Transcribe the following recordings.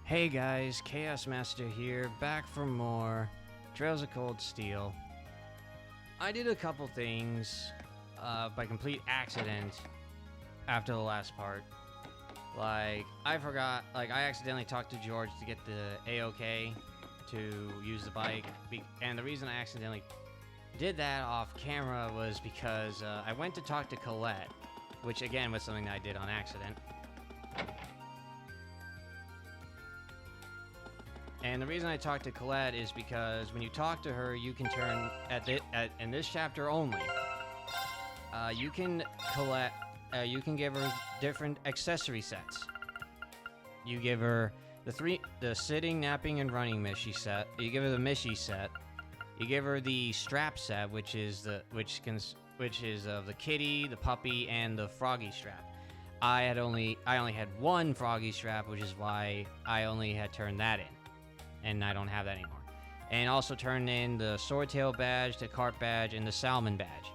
Hey guys, Chaos Master here, back for more Trails of Cold Steel. I did a couple things by complete accident after the last part. Like, I accidentally talked to George to get the A-OK to use the bike, and the reason I accidentally did that off camera was because I went to talk to Colette, which again was something that I did on accident. And the reason I talked to Colette is because when you talk to her, you can turn in this chapter only. You can give her different accessory sets. You give her the sitting, napping, and running Mishy set. You give her the Mishy set. You give her the strap set, which is of the kitty, the puppy, and the froggy strap. I only had one froggy strap, which is why I only had turned that in. And I don't have that anymore. And also turn in the Swordtail badge, the Cart badge, and the Salmon badge.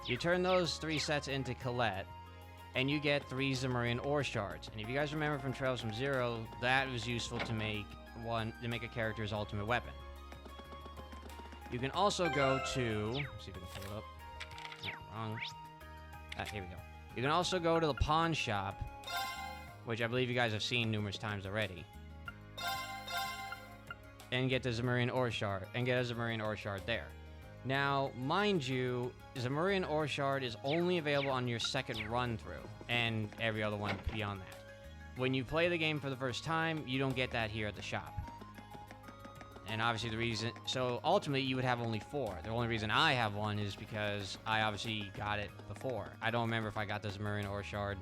You turn those three sets into Colette, and you get 3 Zamurian ore shards. And if you guys remember from Trails from Zero, that was useful to make a character's ultimate weapon. You can also go to... Let's see if we can pull it up. No, wrong. Here we go. You can also go to the pawn shop, which I believe you guys have seen numerous times already. And get the Zamurian ore shard, and get a Zamurian ore shard there. Now, mind you, Zamurian ore shard is only available on your second run through, and every other one beyond that. When you play the game for the first time, you don't get that here at the shop. And obviously so ultimately you would have only 4. The only reason I have one is because I obviously got it before. I don't remember if I got the Zamurian ore shard,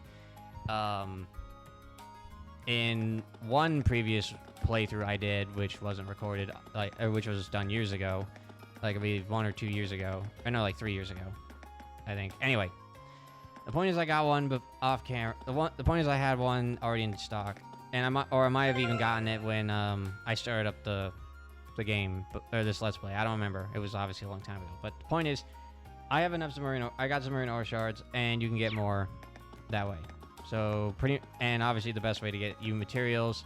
in one previous playthrough I did, which wasn't recorded, which was done years ago, I believe 1 or 2 years ago, or no, 3 years ago, I think. Anyway, the point is I got one off camera. The point is I had one already in stock, and I might have even gotten it when I started up the game, or this Let's Play. I don't remember. It was obviously a long time ago. But the point is, I have enough I got Zamurian ore shards, and you can get more that way. So and obviously the best way to get you materials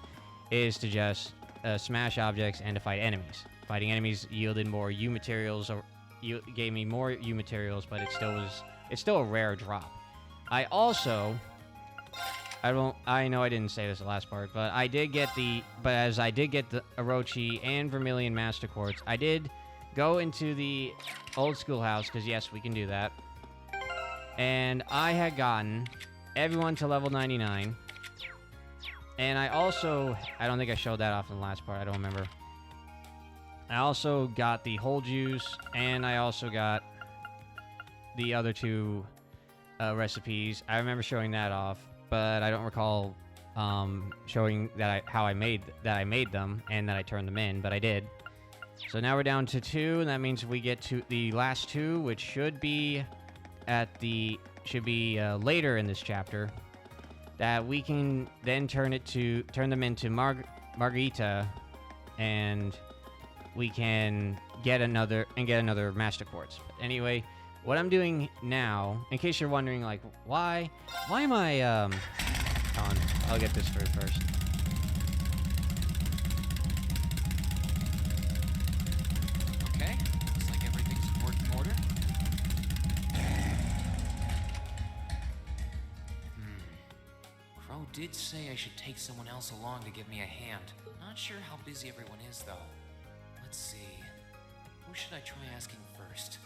is to just smash objects and to fight enemies. Fighting enemies yielded more U materials, or gave me more U materials, but it's still a rare drop. I know I didn't say this the last part, but as I did get the Orochi and Vermilion Master Quartz, I did go into the old schoolhouse, because yes, we can do that. And I had gotten everyone to level 99. And I don't think I showed that off in the last part, I don't remember. I also got the whole juice, and I also got the other 2 recipes. I remember showing that off, but I don't recall showing how I made them and that I turned them in, but I did. So now we're down to 2, and that means we get to the last 2, which should be later in this chapter, that we can then turn them into Margarita, and we can get another Master Quartz. But anyway, what I'm doing now, in case you're wondering, like, why am I I'll get this first. Okay, looks like everything's in working order. Crow did say I should take someone else along to give me a hand. Not sure how busy everyone is, though. Let's see. Who should I try asking first?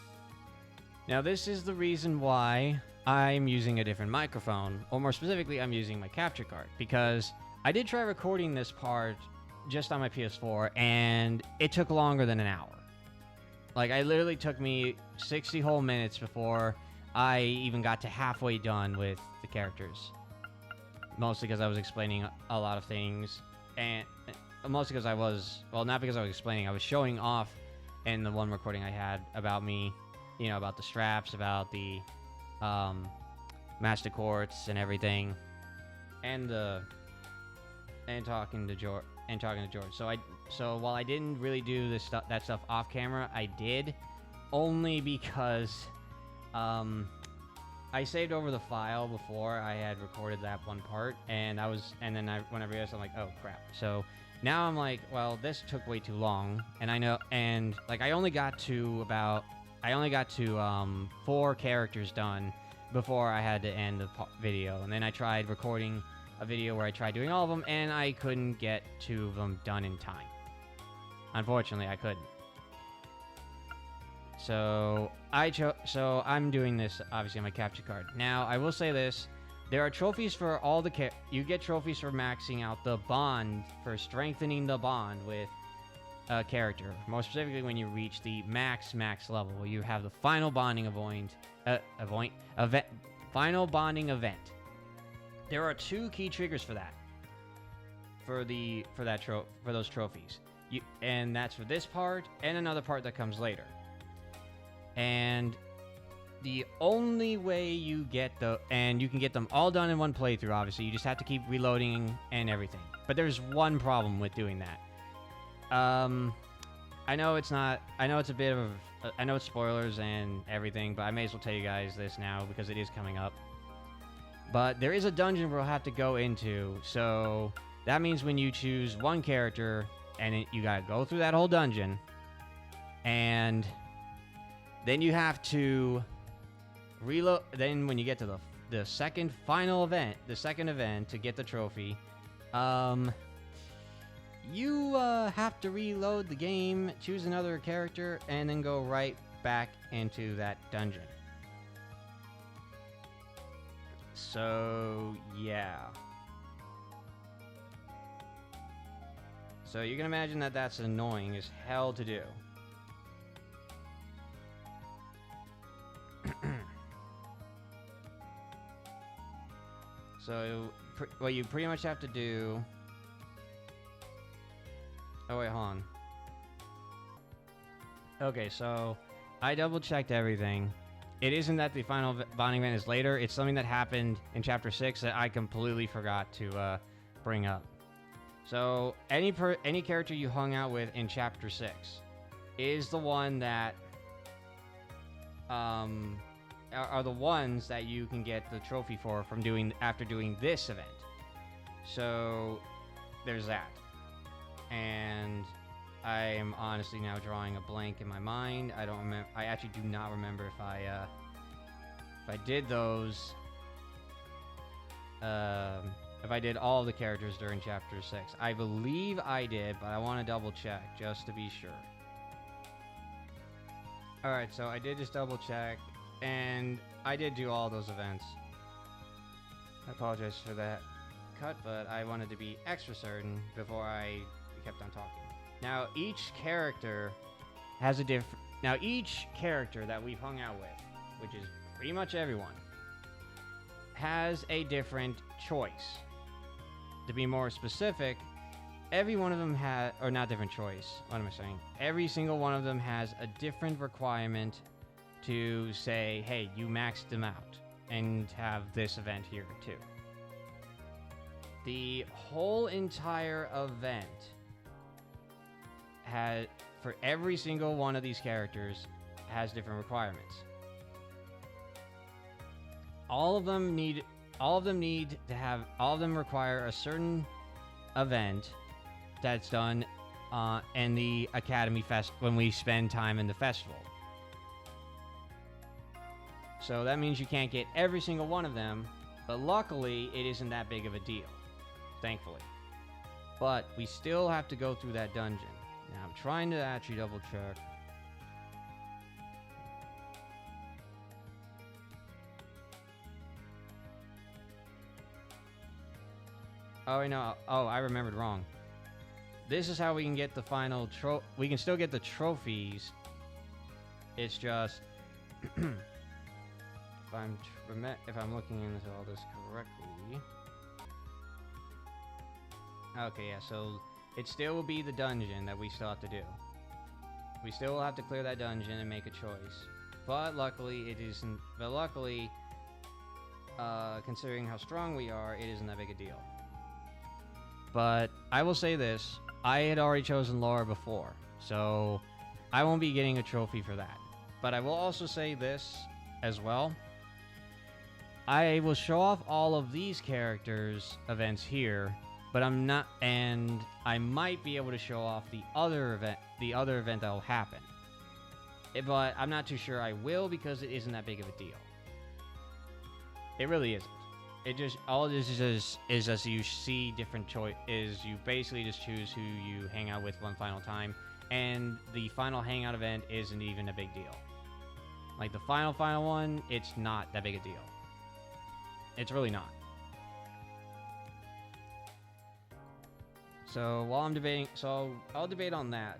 Now, this is the reason why I'm using a different microphone, or more specifically, I'm using my capture card, because I did try recording this part just on my PS4, and it took longer than an hour. Like, it literally took me 60 whole minutes before I even got to halfway done with the characters. Mostly because I was explaining a lot of things, and mostly because not because I was explaining, I was showing off in the one recording I had about me, about the straps, about the Master Quartz and everything, and talking to George. So while I didn't really do that stuff off camera, I did, only because I I saved over the file before I had recorded that one part, and when I realized, I'm like, oh crap. So now I'm like, well, this took way too long, and I know, and like I only got to 4 characters done before I had to end the video, and then I tried recording a video where I tried doing all of them, and I couldn't get 2 of them done in time. Unfortunately, I couldn't. So I'm doing this obviously on my capture card. Now I will say this: there are trophies for all the you get trophies for maxing out the bond, for strengthening the bond with a character. More specifically, when you reach the max level, you have the final bonding final bonding event. There are 2 key triggers for that. For those trophies, and that's for this part and another part that comes later. And the only way you get and you can get them all done in one playthrough, obviously, you just have to keep reloading and everything. But there's one problem with doing that. I know it's a bit of I know it's spoilers and everything, but I may as well tell you guys this now because it is coming up. But there is a dungeon we'll have to go into, so that means when you choose one character, and you gotta go through that whole dungeon, and then you have to reload. Then when you get to the second event to get the trophy, you have to reload the game, choose another character, and then go right back into that dungeon. So yeah. So you can imagine that that's annoying as hell to do. So what you pretty much have to do... Oh wait, hold on. Okay, so I double-checked everything. It isn't that the final bonding event is later. It's something that happened in Chapter 6 that I completely forgot to bring up. So any character you hung out with in Chapter 6 is the one that are the ones that you can get the trophy for after doing this event. So there's that. And I am honestly now drawing a blank in my mind. I don't remember. I actually do not remember if I did those. If I did all the characters during Chapter 6. I believe I did, but I want to double check just to be sure. Alright, so I did just double check, and I did do all those events. I apologize for that cut, but I wanted to be extra certain before I kept on talking. Now, each character has a different... Now, each character that we've hung out with, which is pretty much everyone, has a different choice. To be more specific, every one of them has... Or not different choice. What am I saying? Every single one of them has a different requirement to say, hey, you maxed them out. And have this event here, too. The whole entire event has... For every single one of these characters has different requirements. All of them require a certain event that's done in the Academy Fest when we spend time in the festival. So that means you can't get every single one of them, but luckily it isn't that big of a deal, thankfully. But we still have to go through that dungeon. Now I'm trying to actually double check. Oh, I know. Oh, I remembered wrong. This is how we can get the final we can still get the trophies. It's just if I'm looking into all this correctly. Okay, yeah. So it still will be the dungeon that we still have to do. We still will have to clear that dungeon and make a choice. But luckily, it isn't. But luckily, considering how strong we are, it isn't that big a deal. But I will say this, I had already chosen Laura before, so I won't be getting a trophy for that. But I will also say this as well. I will show off all of these characters' events here, but I'm not, and I might be able to show off the other event that will happen. But I'm not too sure I will because it isn't that big of a deal. It really isn't. It just, all it is just you see different is you basically just choose who you hang out with one final time, and the final hangout event isn't even a big deal. Like the final one, it's not that big a deal. It's really not. So while I'm debating, I'll debate on that.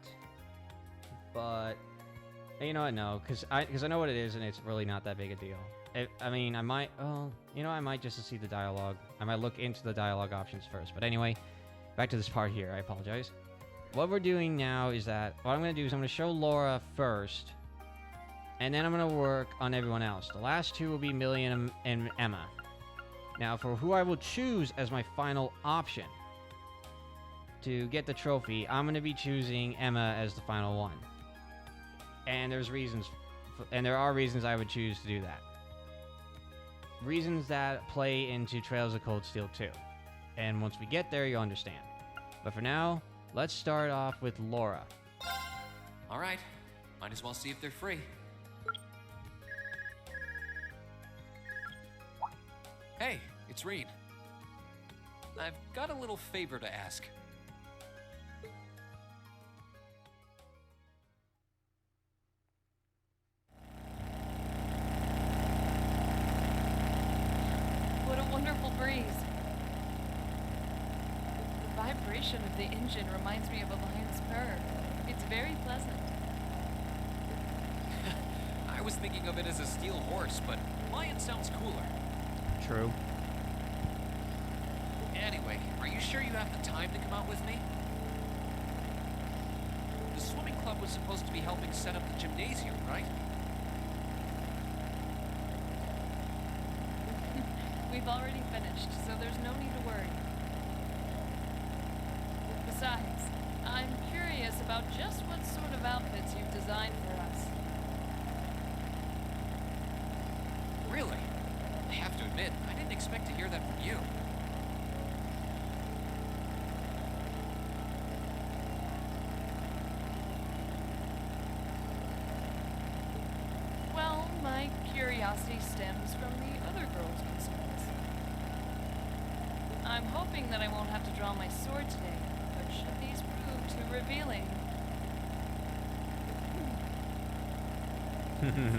But you know what? No, because I know what it is, and it's really not that big a deal. I mean, I might. Oh, you know, I might just to see the dialogue. I might look into the dialogue options first. But anyway, back to this part here. I apologize. What we're doing now is that what I'm going to do is I'm going to show Laura first, and then I'm going to work on everyone else. The last two will be Millie and Emma. Now, for who I will choose as my final option to get the trophy, I'm going to be choosing Emma as the final one. And there's reasons, and there are reasons I would choose to do that. Reasons that play into Trails of Cold Steel 2. And once we get there, you'll understand. But for now, let's start off with Laura. Alright, might as well see if they're free. Hey, it's Rean. I've got a little favor to ask. What a wonderful breeze. The vibration of the engine reminds me of a lion's purr. It's very pleasant. I was thinking of it as a steel horse, but lion sounds cooler. True. Anyway, are you sure you have the time to come out with me? The swimming club was supposed to be helping set up the gymnasium, right? We've already finished, so there's no need to worry. Besides, I'm curious about just what sort of outfits you've designed for us. Really? I have to admit, I didn't expect to hear that from you. Well, my curiosity stems from the other girls' concerns. I'm hoping that I won't have to draw my sword today, but should these prove too revealing...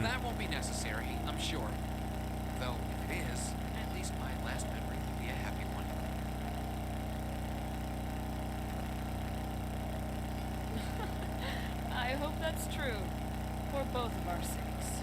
That won't be necessary, I'm sure. Though, if it is, at least my last memory will be a happy one. I hope that's true, for both of our sakes.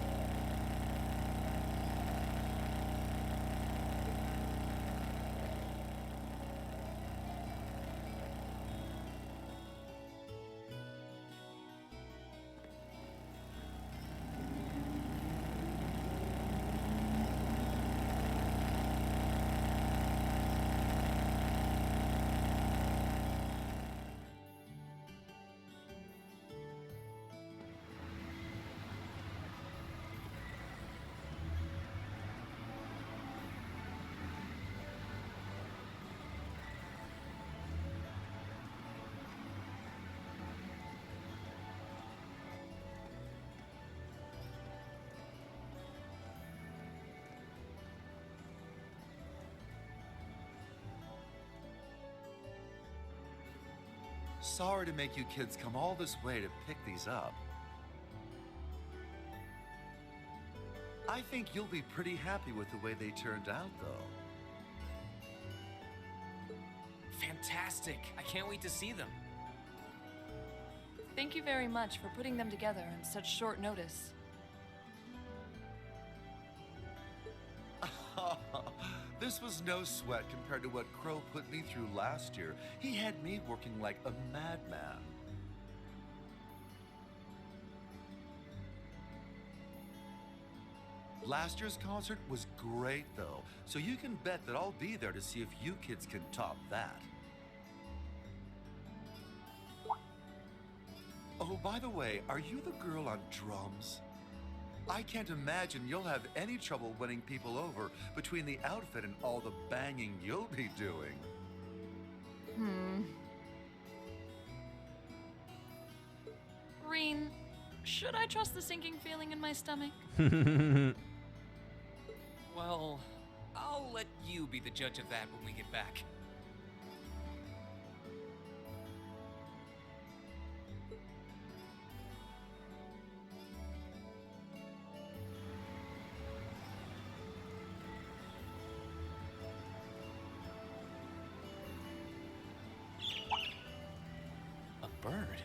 Sorry to make you kids come all this way to pick these up. I think you'll be pretty happy with the way they turned out, though. Fantastic! I can't wait to see them. Thank you very much for putting them together on such short notice. This was no sweat compared to what Crow put me through last year. He had me working like a madman. Last year's concert was great, though, so you can bet that I'll be there to see if you kids can top that. Oh, by the way, are you the girl on drums? I can't imagine you'll have any trouble winning people over between the outfit and all the banging you'll be doing. Rean, should I trust the sinking feeling in my stomach? Well, I'll let you be the judge of that when we get back. A bird?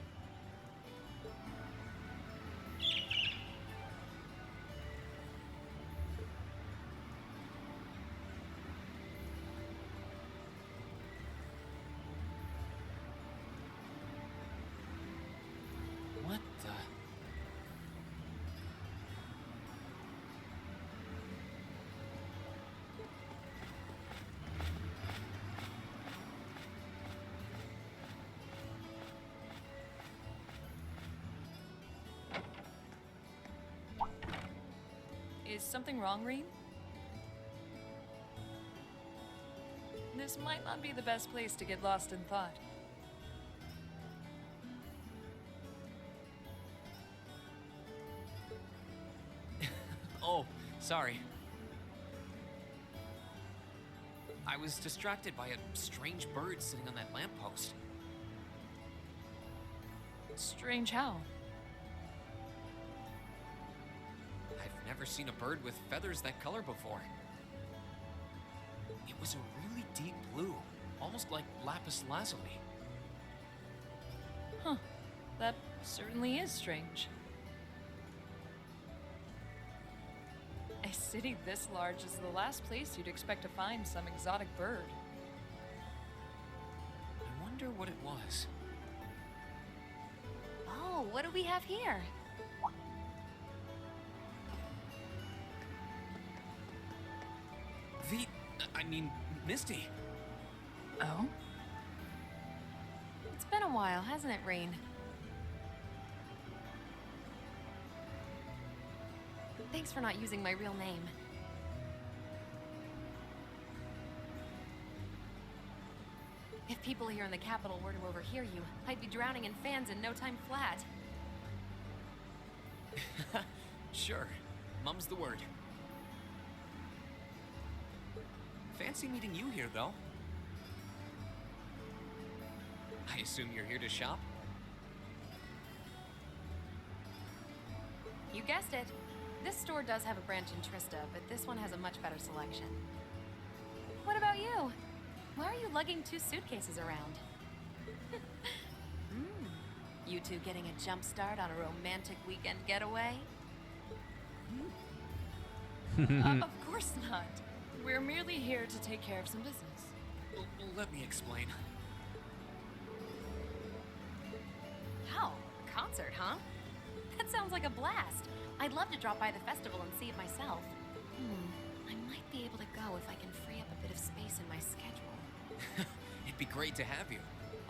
What the? Is something wrong, Rean? This might not be the best place to get lost in thought. Oh, sorry. I was distracted by a strange bird sitting on that lamppost. Strange how? I've never seen a bird with feathers that color before. It was a really deep blue, almost like lapis lazuli. Huh. That certainly is strange. A city this large is the last place you'd expect to find some exotic bird. I wonder what it was. Oh, what do we have here? Misty. Oh? It's been a while, hasn't it, Rean? Thanks for not using my real name. If people here in the capital were to overhear you, I'd be drowning in fans in no time flat. Sure. Mum's the word. Fancy meeting you here, though. I assume you're here to shop? You guessed it. This store does have a branch in Trista, but this one has a much better selection. What about you? Why are you lugging 2 suitcases around? You two getting a jump start on a romantic weekend getaway? Of course not. We're merely here to take care of some business. Let me explain. How? Concert, huh? That sounds like a blast. I'd love to drop by the festival and see it myself. I might be able to go if I can free up a bit of space in my schedule. It'd be great to have you.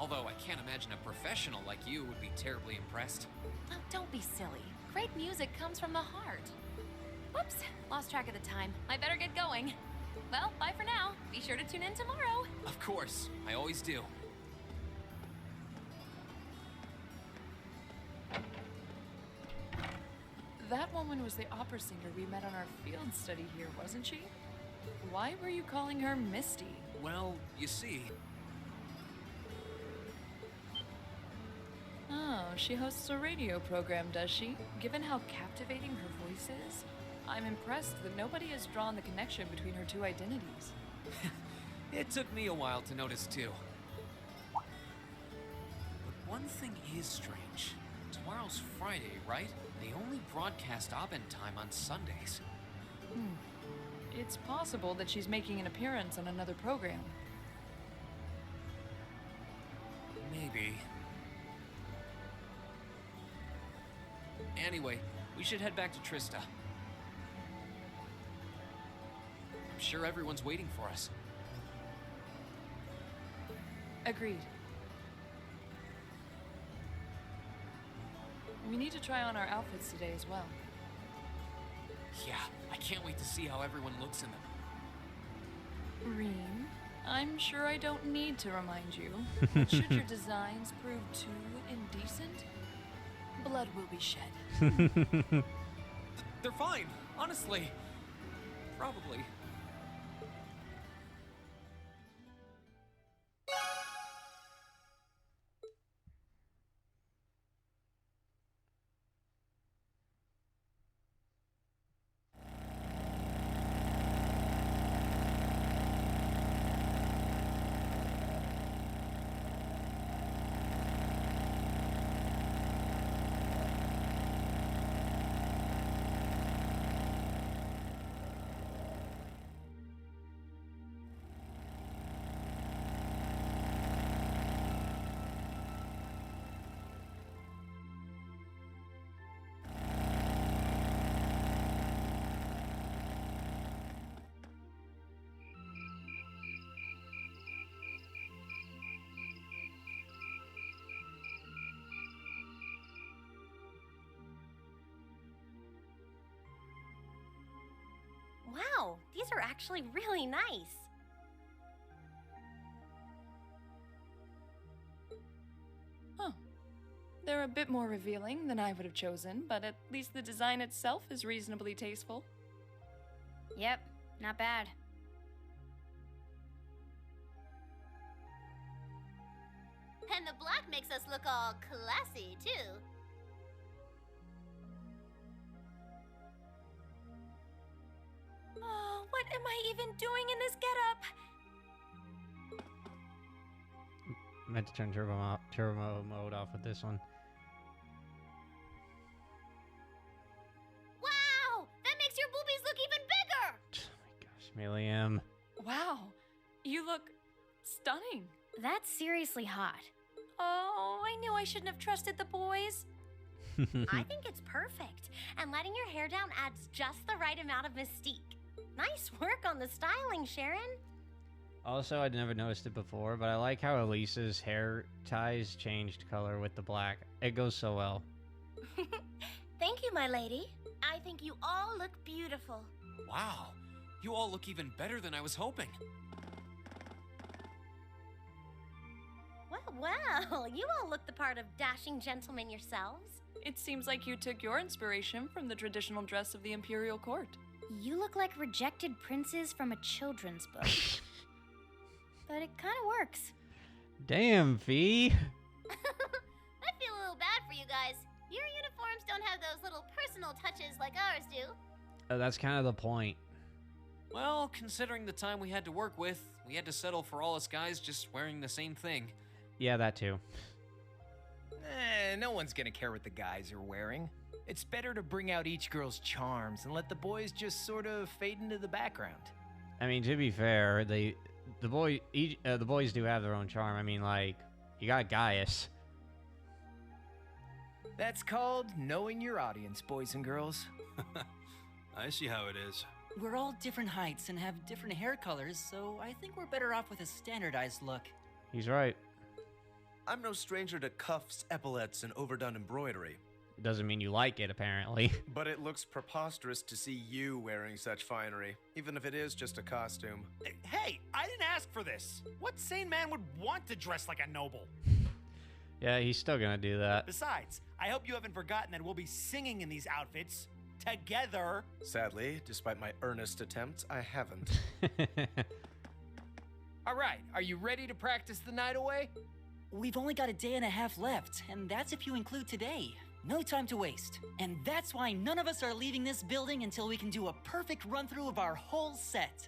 Although I can't imagine a professional like you would be terribly impressed. Oh, don't be silly. Great music comes from the heart. Whoops, lost track of the time. I better get going. Well, bye for now. Be sure to tune in tomorrow. Of course, I always do. That woman was the opera singer we met on our field study here, wasn't she? Why were you calling her Misty? Well, you see... Oh, she hosts a radio program, does she? Given how captivating her voice is, I'm impressed that nobody has drawn the connection between her 2 identities. It took me a while to notice, too. But one thing is strange. Tomorrow's Friday, right? They only broadcast Abend time on Sundays. It's possible that she's making an appearance on another program. Maybe. Anyway, we should head back to Trista. I'm sure everyone's waiting for us. Agreed. We need to try on our outfits today as well. Yeah, I can't wait to see how everyone looks in them. Rean, I'm sure I don't need to remind you, but should your designs prove too indecent, blood will be shed. They're fine, honestly. Probably. Wow, these are actually really nice. Huh. They're a bit more revealing than I would have chosen, but at least the design itself is reasonably tasteful. Yep, not bad. And the black makes us look all classy, too. Oh, what am I even doing in this getup? Meant to turn turbo mode off with this one. Wow! That makes your boobies look even bigger! Oh my gosh, Milliam. Wow, you look stunning. That's seriously hot. Oh, I knew I shouldn't have trusted the boys. I think it's perfect, and letting your hair down adds just the right amount of mystique. Nice work on the styling, Sharon. Also, I'd never noticed it before, but I like how Elisa's hair ties changed color with the black. It goes so well. Thank you, my lady. I think you all look beautiful. Wow, you all look even better than I was hoping. Well, you all look the part of dashing gentlemen yourselves. It seems like you took your inspiration from the traditional dress of the Imperial Court. You look like rejected princes from a children's book. But it kind of works. Damn, Fee. I feel a little bad for you guys. Your uniforms don't have those little personal touches like ours do. That's kind of the point. Well, considering the time we had to work with, we had to settle for all us guys just wearing the same thing. Yeah, that too. No one's gonna care what the guys are wearing. It's better to bring out each girl's charms and let the boys just sort of fade into the background. I mean, to be fair, the boys do have their own charm. I mean, like, you got Gaius. That's called knowing your audience, boys and girls. I see how it is. We're all different heights and have different hair colors, so I think we're better off with a standardized look. He's right. I'm no stranger to cuffs, epaulets, and overdone embroidery. It doesn't mean you like it, apparently. But it looks preposterous to see you wearing such finery, even if it is just a costume. Hey, I didn't ask for this. What sane man would want to dress like a noble? Yeah, he's still gonna do that. Besides, I hope you haven't forgotten that we'll be singing in these outfits together. Sadly, despite my earnest attempts, I haven't. All right, are you ready to practice the night away? We've only got a day and a half left, and that's if you include today. No time to waste. And that's why none of us are leaving this building until we can do a perfect run-through of our whole set.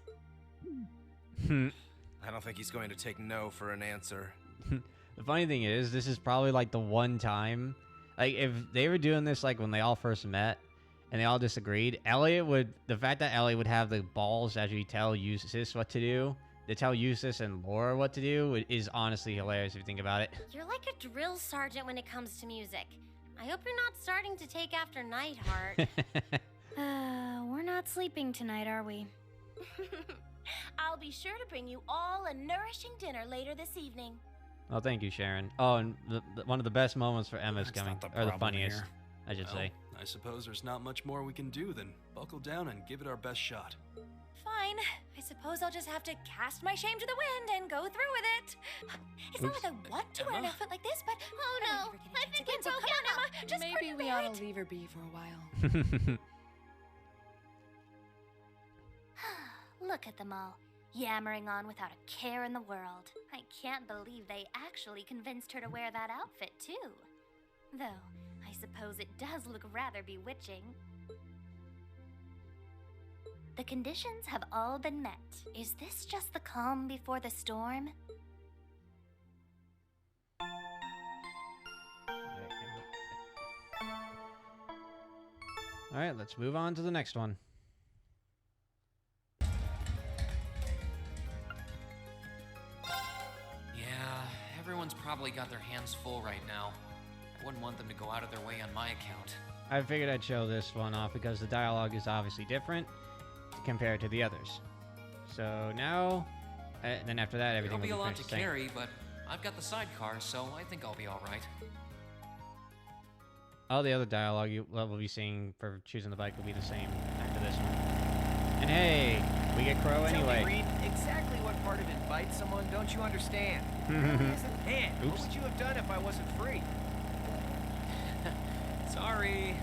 I don't think he's going to take no for an answer. The funny thing is, this is probably like the one time, like if they were doing this like when they all first met and they all disagreed, the fact that Elliot would have the balls to actually tell Eustace what to do, to tell Eustace and Laura what to do, is honestly hilarious if you think about it. You're like a drill sergeant when it comes to music. I hope you're not starting to take after Nightheart. We're not sleeping tonight, are we? I'll be sure to bring you all a nourishing dinner later this evening. Oh, thank you, Sharon. Oh, and one of the best moments for Emma's That's coming, not the or the problem funniest, here. I should say. I suppose there's not much more we can do than buckle down and give it our best shot. Fine. I suppose I'll just have to cast my shame to the wind and go through with it. It's not like I want to wear an outfit like this, but oh no, I think we broke out, Emma. Just Maybe we ought to leave her be for a while. Look at them all, yammering on without a care in the world. I can't believe they actually convinced her to wear that outfit, too. Though, I suppose it does look rather bewitching. The conditions have all been met. Is this just the calm before the storm? Alright, let's move on to the next one. Yeah, everyone's probably got their hands full right now. I wouldn't want them to go out of their way on my account. I figured I'd show this one off because the dialogue is obviously different compared to the others. So now, then after that, everything It'll be a will lot be to finished the same. carry, but I've got the sidecar, so I think I'll be all right. All the other dialogue you will be seeing for choosing the bike will be the same after this one. And hey, we get Crow anyway. Tell me, Rean, exactly what part of invite someone don't you understand? Man, what would you have done if I wasn't free? Sorry.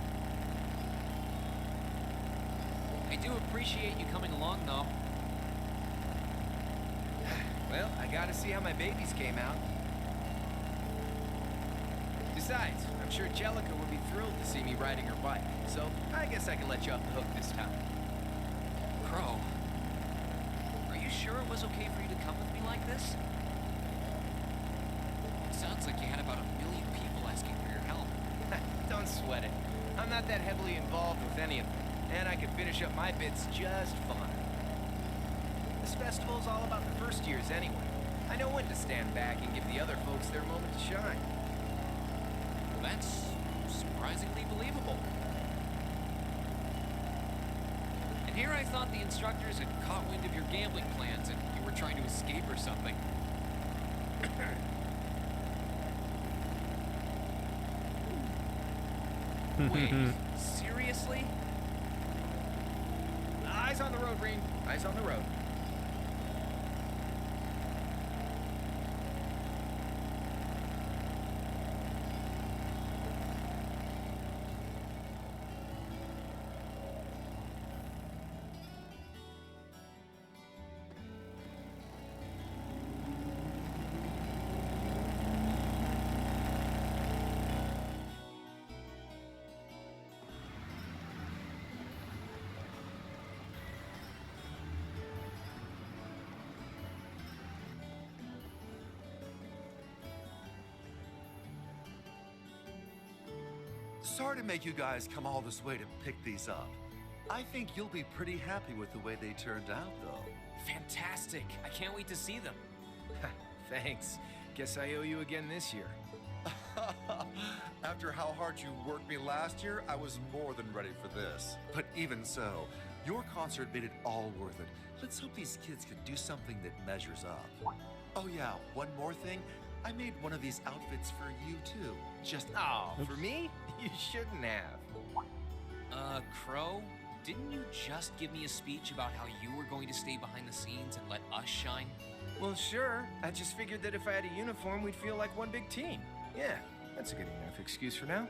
I do appreciate you coming along, though. Well, I gotta see how my babies came out. Besides, I'm sure Jellica would be thrilled to see me riding her bike, so I guess I can let you off the hook this time. Crow, are you sure it was okay for you to come with me like this? It sounds like you had about 1 million people asking for your help. Don't sweat it. I'm not that heavily involved with any of them, and I can finish up my bits just fine. This festival's all about the first years anyway. I know when to stand back and give the other folks their moment to shine. Well, that's surprisingly believable. And here I thought the instructors had caught wind of your gambling plans and you were trying to escape or something. Wait, seriously? Eyes on the road, Rean. Eyes on the road. Sorry to make you guys come all this way to pick these up. I think you'll be pretty happy with the way they turned out, though. Fantastic. I can't wait to see them. Thanks. Guess I owe you again this year. After how hard you worked me last year, I was more than ready for this. But even so, your concert made it all worth it. Let's hope these kids can do something that measures up. Oh yeah, one more thing. I made one of these outfits for you too. Just for me? You shouldn't have. Crow, didn't you just give me a speech about how you were going to stay behind the scenes and let us shine? Well, sure. I just figured that if I had a uniform, we'd feel like one big team. Yeah, that's a good enough excuse for now.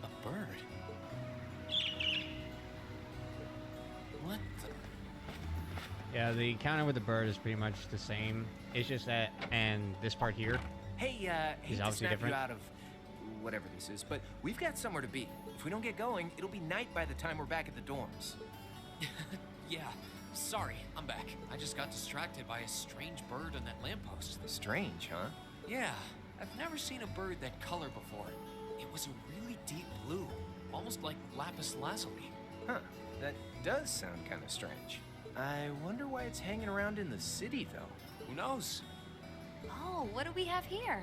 A bird? What the? Yeah, the encounter with the bird is pretty much the same. It's just that, and this part here. Hey, hate to obviously snap different. you out of whatever this is, but we've got somewhere to be. If we don't get going, it'll be night by the time we're back at the dorms. Yeah, sorry, I'm back. I just got distracted by a strange bird on that lamppost. Strange, huh? Yeah, I've never seen a bird that color before. It was a really deep blue, almost like lapis lazuli. Huh, that does sound kind of strange. I wonder why it's hanging around in the city, though. Who knows? Oh, what do we have here?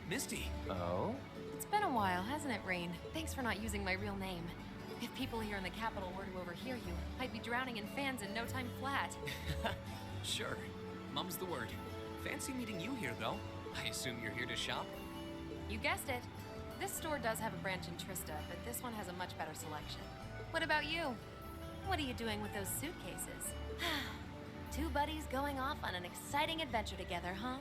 Misty. Oh? It's been a while, hasn't it, Rean? Thanks for not using my real name. If people here in the capital were to overhear you, I'd be drowning in fans in no time flat. Sure. Mum's the word. Fancy meeting you here, though. I assume you're here to shop? You guessed it. This store does have a branch in Trista, but this one has a much better selection. What about you? What are you doing with those suitcases? Two buddies going off on an exciting adventure together, huh?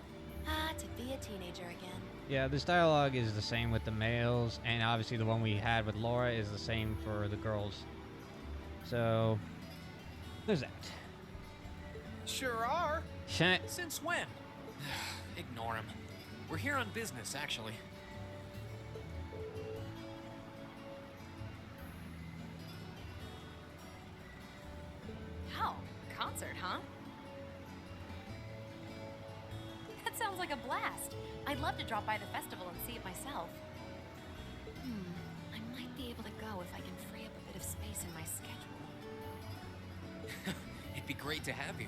Ah, to be a teenager again. Yeah, this dialogue is the same with the males, and obviously the one we had with Laura is the same for the girls. So, there's that. Sure are. Since when? Ignore him. We're here on business, actually. How? Concert, huh? That sounds like a blast. I'd love to drop by the festival and see it myself. I might be able to go if I can free up a bit of space in my schedule. It'd be great to have you.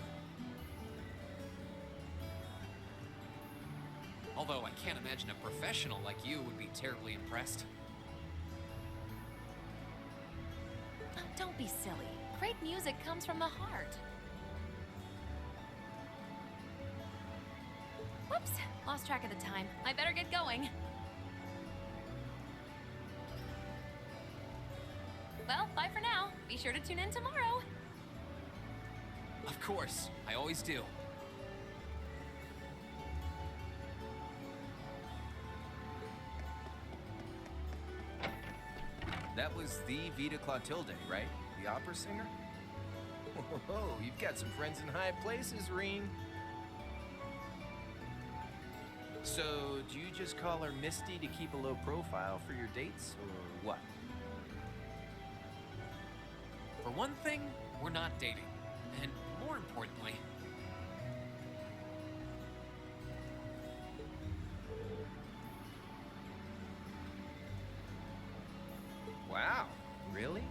Although I can't imagine a professional like you would be terribly impressed. Oh, don't be silly. Great music comes from the heart. Whoops, lost track of the time. I better get going. Well, bye for now. Be sure to tune in tomorrow. Of course, I always do. That was the Vita Clotilde, right? The opera singer? Whoa, you've got some friends in high places, Rean. So, do you just call her Misty to keep a low profile for your dates, or what? For one thing, we're not dating. And more importantly... Wow, really?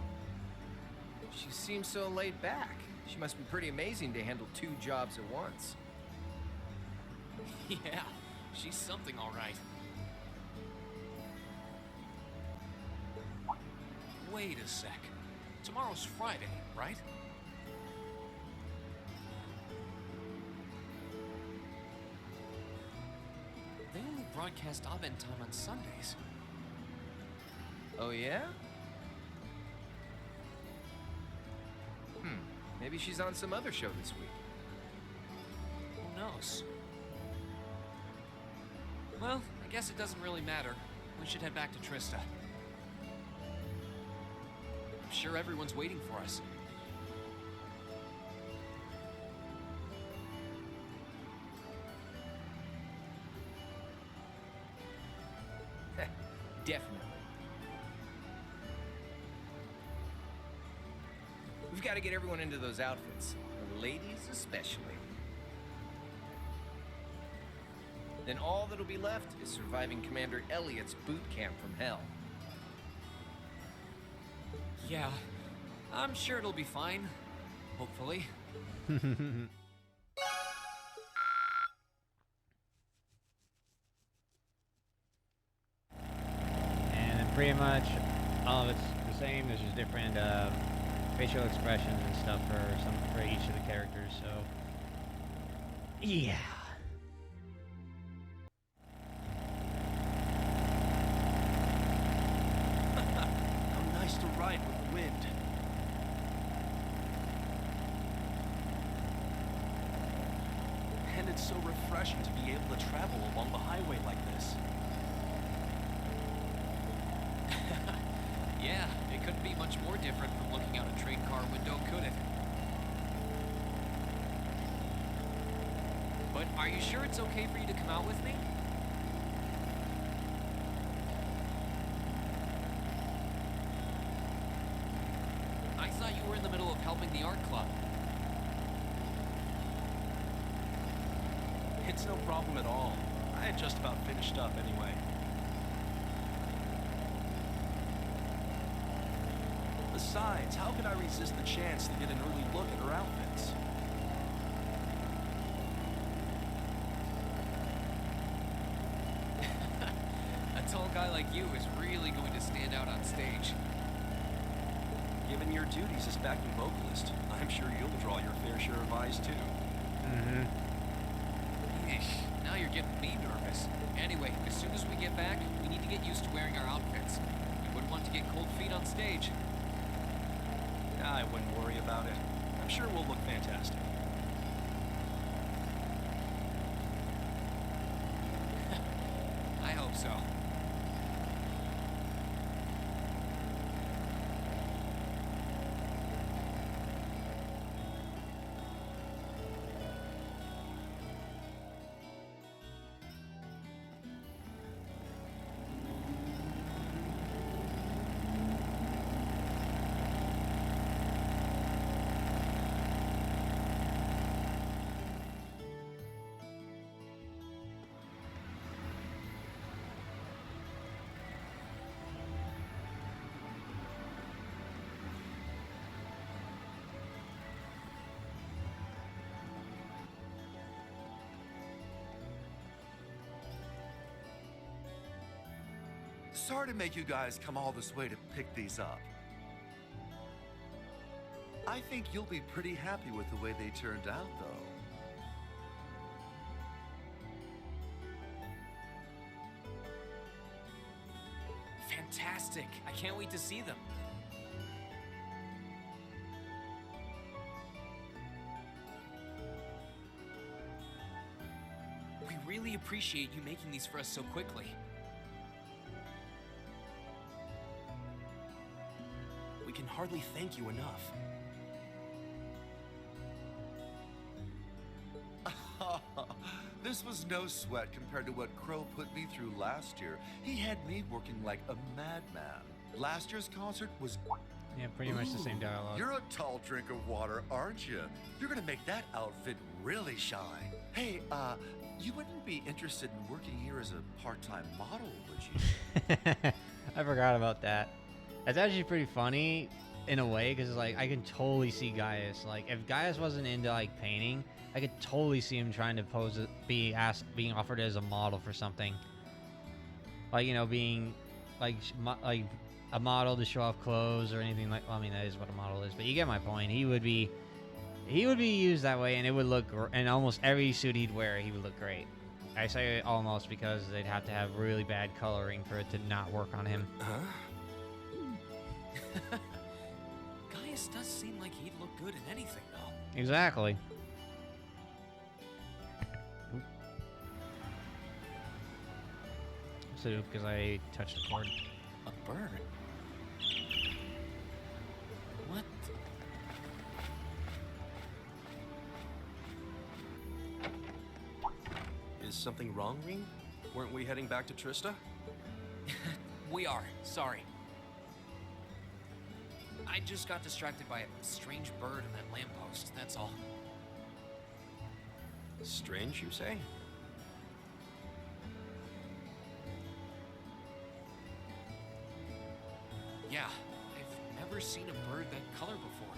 She seems so laid back. She must be pretty amazing to handle 2 jobs at once. Yeah, she's something all right. Wait a sec. Tomorrow's Friday, right? They only broadcast Abend time on Sundays. Oh, yeah? Maybe she's on some other show this week. Who knows? Well, I guess it doesn't really matter. We should head back to Trista. I'm sure everyone's waiting for us. Definitely. We've got to get everyone into those outfits, the ladies especially. Then all that'll be left is surviving Commander Elliot's boot camp from hell. Yeah, I'm sure it'll be fine. Hopefully. And pretty much all of it's the same. There's just different facial expressions and stuff for each of the characters. So yeah. How nice to ride with the wind. And it's so refreshing to be able to travel along the highway like this. Yeah, it couldn't be much more different from looking out a train car window, could it? But are you sure it's okay for you to come out with me? I thought you were in the middle of helping the art club. It's no problem at all. I had just about finished up anyway. Besides, how could I resist the chance to get an early look at her outfits? A tall guy like you is really going to stand out on stage. Given your duties as backing vocalist, I'm sure you'll draw your fair share of eyes too. Mm-hmm. Yeesh, now you're getting me nervous. Anyway, as soon as we get back, we need to get used to wearing our outfits. We wouldn't want to get cold feet on stage. I wouldn't worry about it. I'm sure we'll look fantastic. I hope so. Sorry to make you guys come all this way to pick these up. I think you'll be pretty happy with the way they turned out, though. Fantastic. I can't wait to see them. We really appreciate you making these for us so quickly. We can hardly thank you enough. This was no sweat compared to what Crow put me through last year. He had me working like a madman. Last year's concert was... Yeah, pretty much the same dialogue. You're a tall drink of water, aren't you? You're gonna make that outfit really shine. Hey, you wouldn't be interested in working here as a part-time model, would you? I forgot about that. That's actually pretty funny in a way, because like I can totally see Gaius. Like if Gaius wasn't into like painting, I could totally see him trying to pose, being offered as a model for something. Like, you know, being like a model to show off clothes or anything like. Well, I mean, that is what a model is, but you get my point. He would be used that way, and it would look. And almost every suit he'd wear, he would look great. I say almost because they'd have to have really bad coloring for it to not work on him. Huh? Gaius does seem like he'd look good in anything, though. Exactly. So, because I touched the cord. A bird? What? Is something wrong, Rean? Weren't we heading back to Trista? We are. Sorry. I just got distracted by a strange bird in that lamppost, that's all. Strange, you say? Yeah, I've never seen a bird that color before.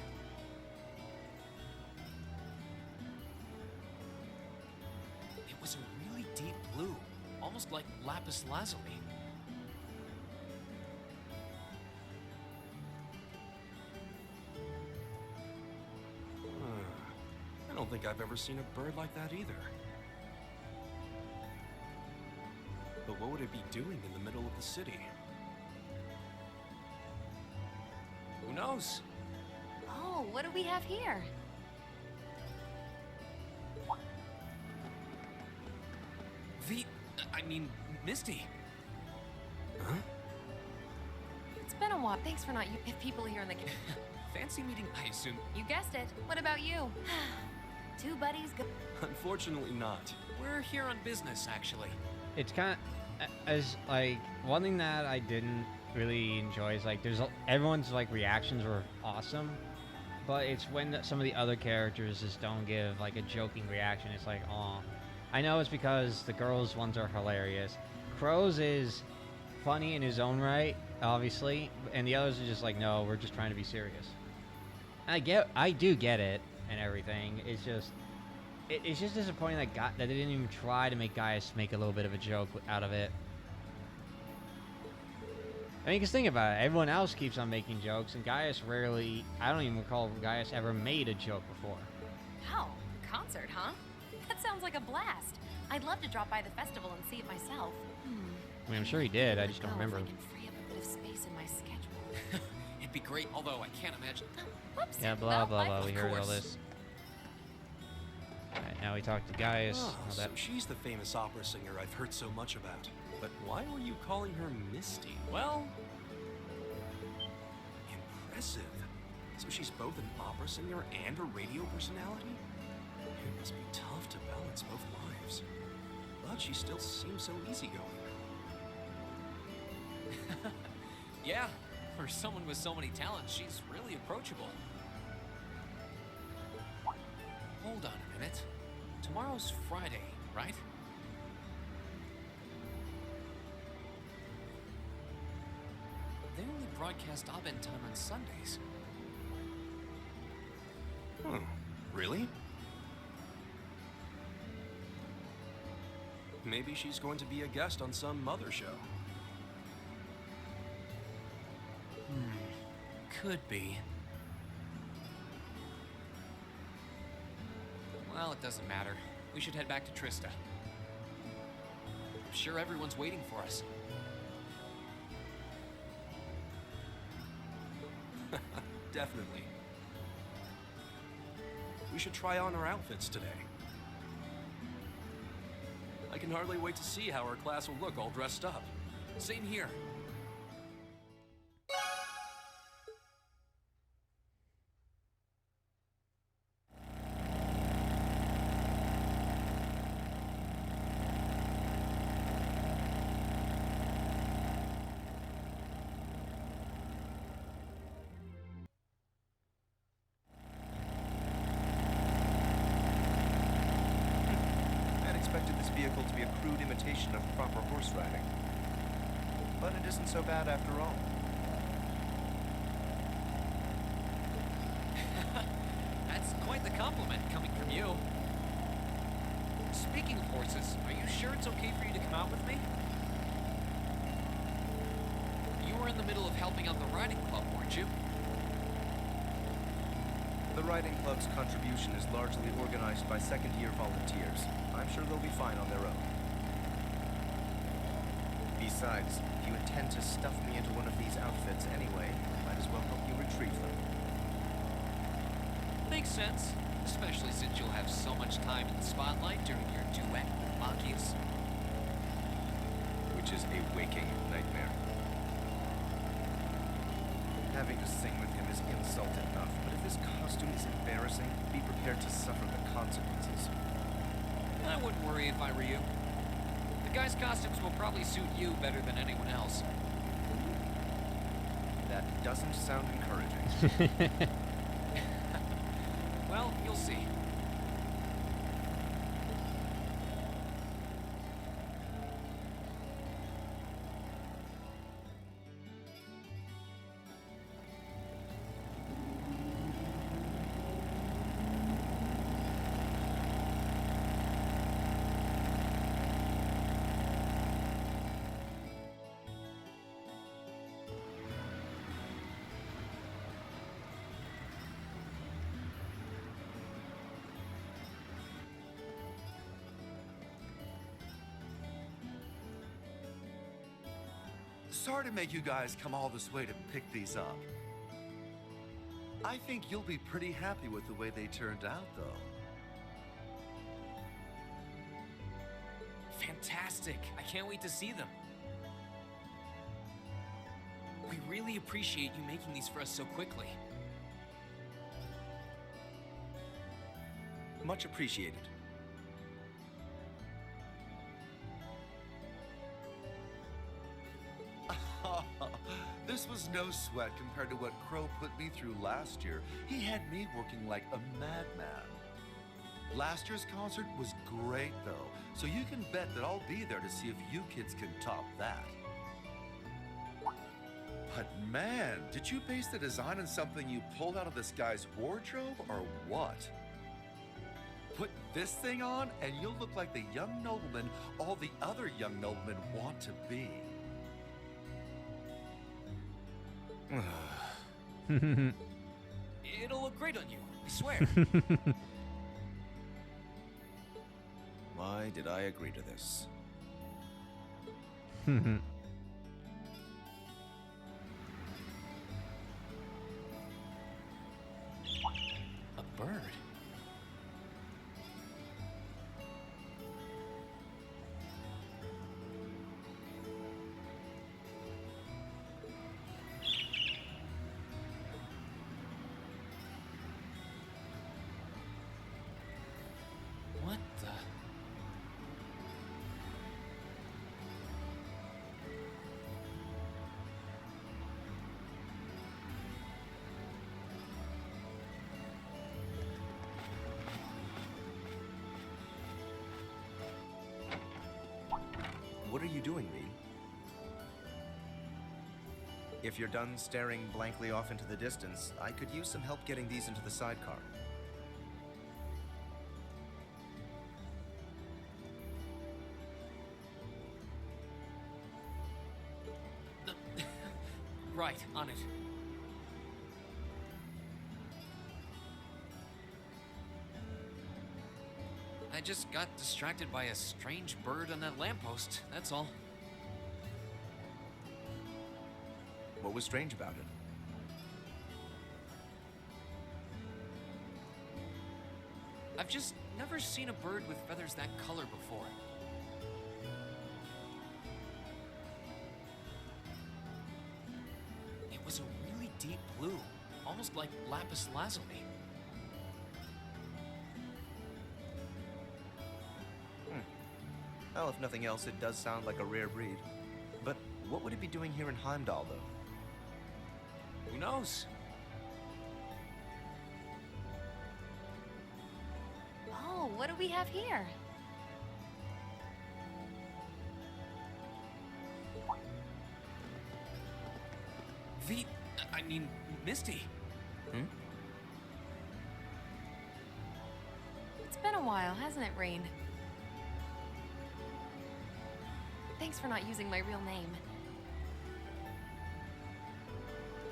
It was a really deep blue, almost like lapis lazuli. I don't think I've ever seen a bird like that either. But what would it be doing in the middle of the city? Who knows? Oh, what do we have here? I mean, Misty. Huh? It's been a while. Thanks for not you. If people here in the... Fancy meeting, I assume. You guessed it. What about you? Two buddies go... Unfortunately not. We're here on business, actually. It's kind of as like one thing that I didn't really enjoy is like everyone's like reactions were awesome, but it's when some of the other characters just don't give like a joking reaction. It's like, oh, I know it's because the girls' ones are hilarious. Crow's is funny in his own right, obviously, and the others are just like, no, we're just trying to be serious. I do get it and everything. It's just disappointing that they didn't even try to make Gaius make a little bit of a joke out of it. I mean, because think about it. Everyone else keeps on making jokes, and Gaius rarely... I don't even recall Gaius ever made a joke before. Wow, concert, huh? That sounds like a blast. I'd love to drop by the festival and see it myself. I mean, I'm sure he did. I just don't remember. If I can free up a bit of space in my schedule. It'd be great, although I can't imagine. Whoops. Yeah, blah, blah, blah. Of We heard all course. this. Alright, now we talk to Gaius. Oh, Now so that- she's the famous opera singer I've heard so much about. But why were you calling her Misty? Well, impressive. So she's both an opera singer and a radio personality? It must be tough to balance both lives. But she still seems so easygoing. Yeah, for someone with so many talents, she's really approachable. Hold on a minute. Tomorrow's Friday, right? They only broadcast Abend time on Sundays. Really? Maybe she's going to be a guest on some other show. Could be. Well, it doesn't matter. We should head back to Trista. I'm sure everyone's waiting for us. Definitely. We should try on our outfits today. I can hardly wait to see how our class will look all dressed up. Same here. I had expected this vehicle to be a crude imitation of proper horse riding. But it isn't so bad after all. That's quite the compliment coming from you. Speaking of horses, are you sure it's okay for you to come out with me? You were in the middle of helping out the riding club, weren't you? The riding club's contribution is largely organized by second-year volunteers. I'm sure they'll be fine on their own. Besides, if you intend to stuff me into one of these outfits anyway, might as well help you retrieve them. Makes sense, especially since you'll have so much time in the spotlight during your duet with Machias. Which is a waking nightmare. Having to sing with him is insult enough, but if his costume is embarrassing, be prepared to suffer the consequences. I wouldn't worry if I were you. The guy's costumes will probably suit you better than anyone else. That doesn't sound encouraging. Well, you'll see. Sorry to make you guys come all this way to pick these up. I think you'll be pretty happy with the way they turned out, though. Fantastic. I can't wait to see them. We really appreciate you making these for us so quickly. Much appreciated. This was no sweat compared to what Crow put me through last year. He had me working like a madman. Last year's concert was great, though, so you can bet that I'll be there to see if you kids can top that. But man, did you base the design on something you pulled out of this guy's wardrobe, or what? Put this thing on, and you'll look like the young nobleman all the other young noblemen want to be. It'll look great on you, I swear. Why did I agree to this? A bird? What the? What are you doing, Rean? If you're done staring blankly off into the distance, I could use some help getting these into the sidecar. Right, on it. I just got distracted by a strange bird on that lamppost, that's all. What was strange about it? I've just never seen a bird with feathers that color before. It was a really deep blue, almost like lapis lazuli. Well, if nothing else, it does sound like a rare breed. But what would it be doing here in Heimdall, though? Who knows? Oh, what do we have here? I mean, Misty. It's been a while, hasn't it, Rean? Thanks for not using my real name.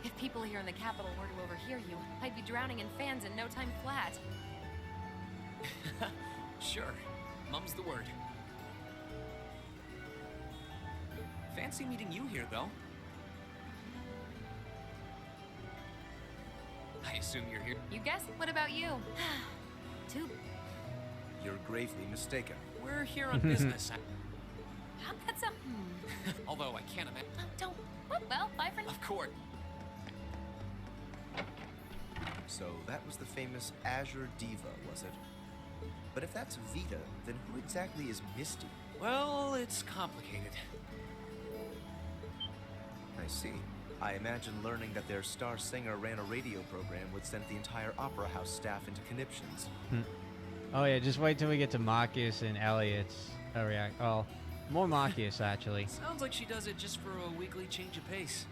If people here in the capital were to overhear you, I'd be drowning in fans in no time flat. Sure, mum's the word. Fancy meeting you here, though. I assume you're here. You guessed? What about you? You're gravely mistaken. We're here on business. That's a... Although I can't imagine. Oh, don't... Well, bye for now. Of course. So that was the famous Azure Diva, was it? But if that's Vita, then who exactly is Misty? Well, it's complicated. I see. I imagine learning that their star singer ran a radio program would send the entire opera house staff into conniptions. Oh yeah, just wait till we get to Marcus and Elliot's react. Oh, more Marcus actually. Sounds like she does it just for a weekly change of pace.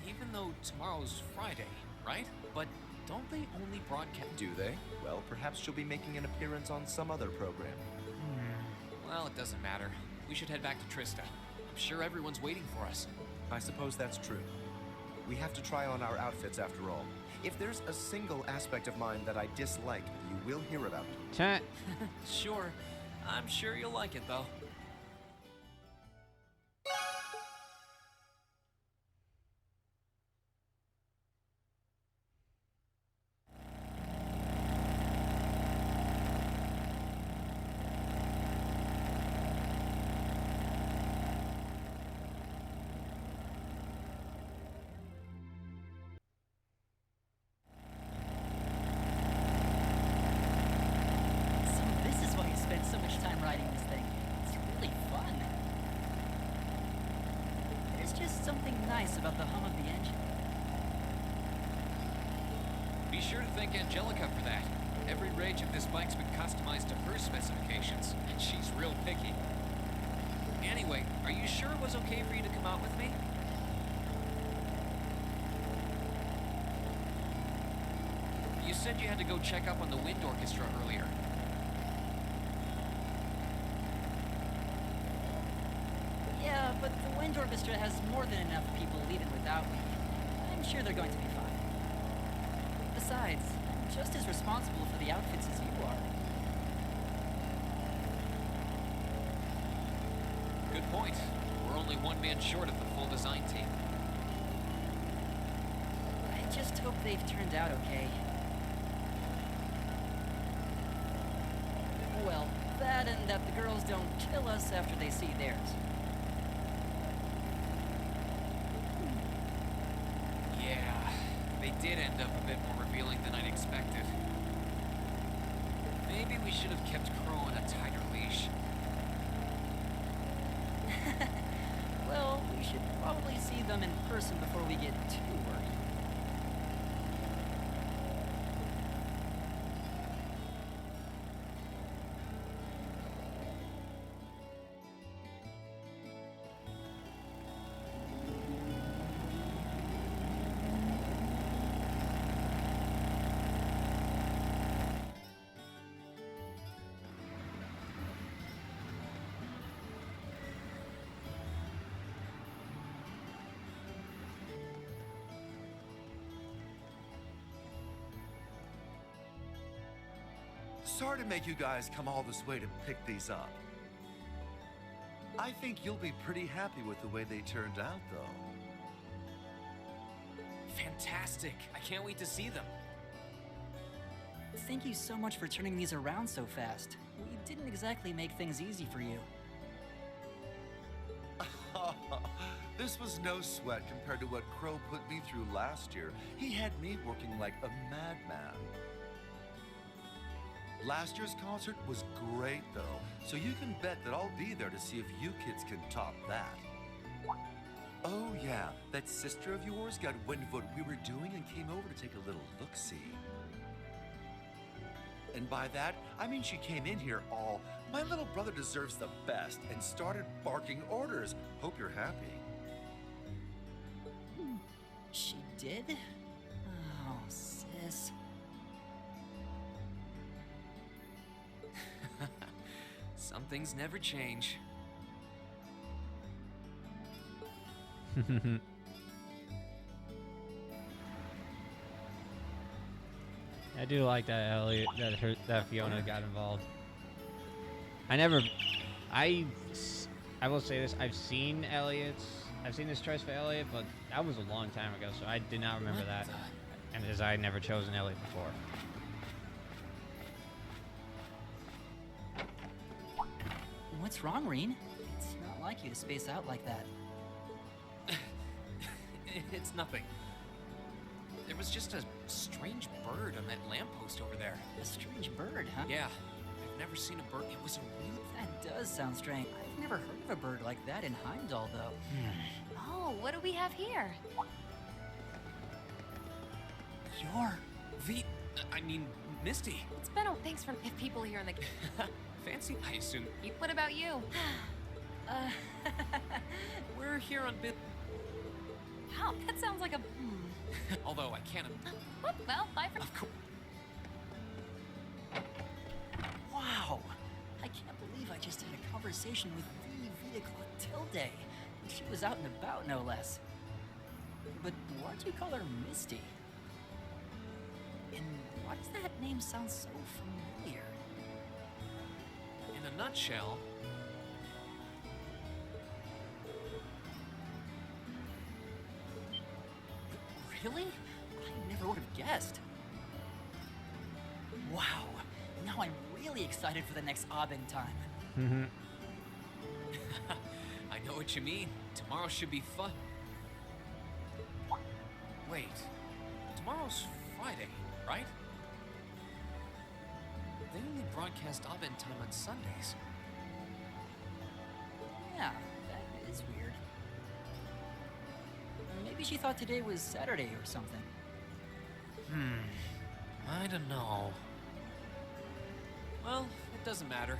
Even though tomorrow's Friday, right? But don't they only broadcast? Do they? Well, perhaps she'll be making an appearance on some other program. Well, it doesn't matter. We should head back to Trista. I'm sure everyone's waiting for us. I suppose that's true. We have to try on our outfits after all. If there's a single aspect of mine that I dislike, you will hear about it. Chat. Sure. I'm sure you'll like it, though. About the hum of the engine. Be sure to thank Angelica for that. Every rage of this bike's been customized to her specifications, and she's real picky. Anyway, are you sure it was okay for you to come out with me? You said you had to go check up on the wind orchestra earlier. Yeah, but the wind orchestra has more than enough people leaving without me. I'm sure they're going to be fine. Besides, I'm just as responsible for the outfits as you are. Good point. We're only one man short of the full design team. I just hope they've turned out okay. Well, that and that the girls don't kill us after they see theirs. Yeah, they did end up a bit more revealing than I'd expected. Maybe we should have kept Crow on a tighter leash. Well, we should probably see them in person before we get too worried. Sorry to make you guys come all this way to pick these up. I think you'll be pretty happy with the way they turned out, though. Fantastic! I can't wait to see them. Thank you so much for turning these around so fast. We didn't exactly make things easy for you. This was no sweat compared to what Crow put me through last year. He had me working like a madman. Last year's concert was great, though, so you can bet that I'll be there to see if you kids can top that. Oh yeah, that sister of yours got wind of what we were doing and came over to take a little look-see. And by that, I mean she came in here all, "My little brother deserves the best," and started barking orders. Hope you're happy. She did? Oh, sis. Some things never change. I do like that Elliot, that Fiona got involved. I will say this, I've seen this choice for Elliot, but that was a long time ago, so I did not remember that. And as I had never chosen Elliot before. What's wrong, Rean? It's not like you to space out like that. It's nothing. There was just a strange bird on that lamppost over there. A strange bird, huh? Yeah, I've never seen a bird. It was a real... That does sound strange. I've never heard of a bird like that in Heimdall, though. Oh, what do we have here? I mean, Misty. It's been a... Thanks for... If people here in the... Fancy, I assume. What about you? We're here on bit... Wow, that sounds like a... Although I can't... Well, bye for... Of course. Wow! I can't believe I just had a conversation with the Vita Clotilde. She was out and about, no less. But why do you call her Misty? And why does that name sound so familiar? In a nutshell... Really? I never would have guessed. Wow. Now I'm really excited for the next Abend time. I know what you mean. Tomorrow should be fun. Wait. Tomorrow's Friday, right? They only broadcast Abend time on Sundays. Yeah, that is weird. Maybe she thought today was Saturday or something. I don't know. Well, it doesn't matter.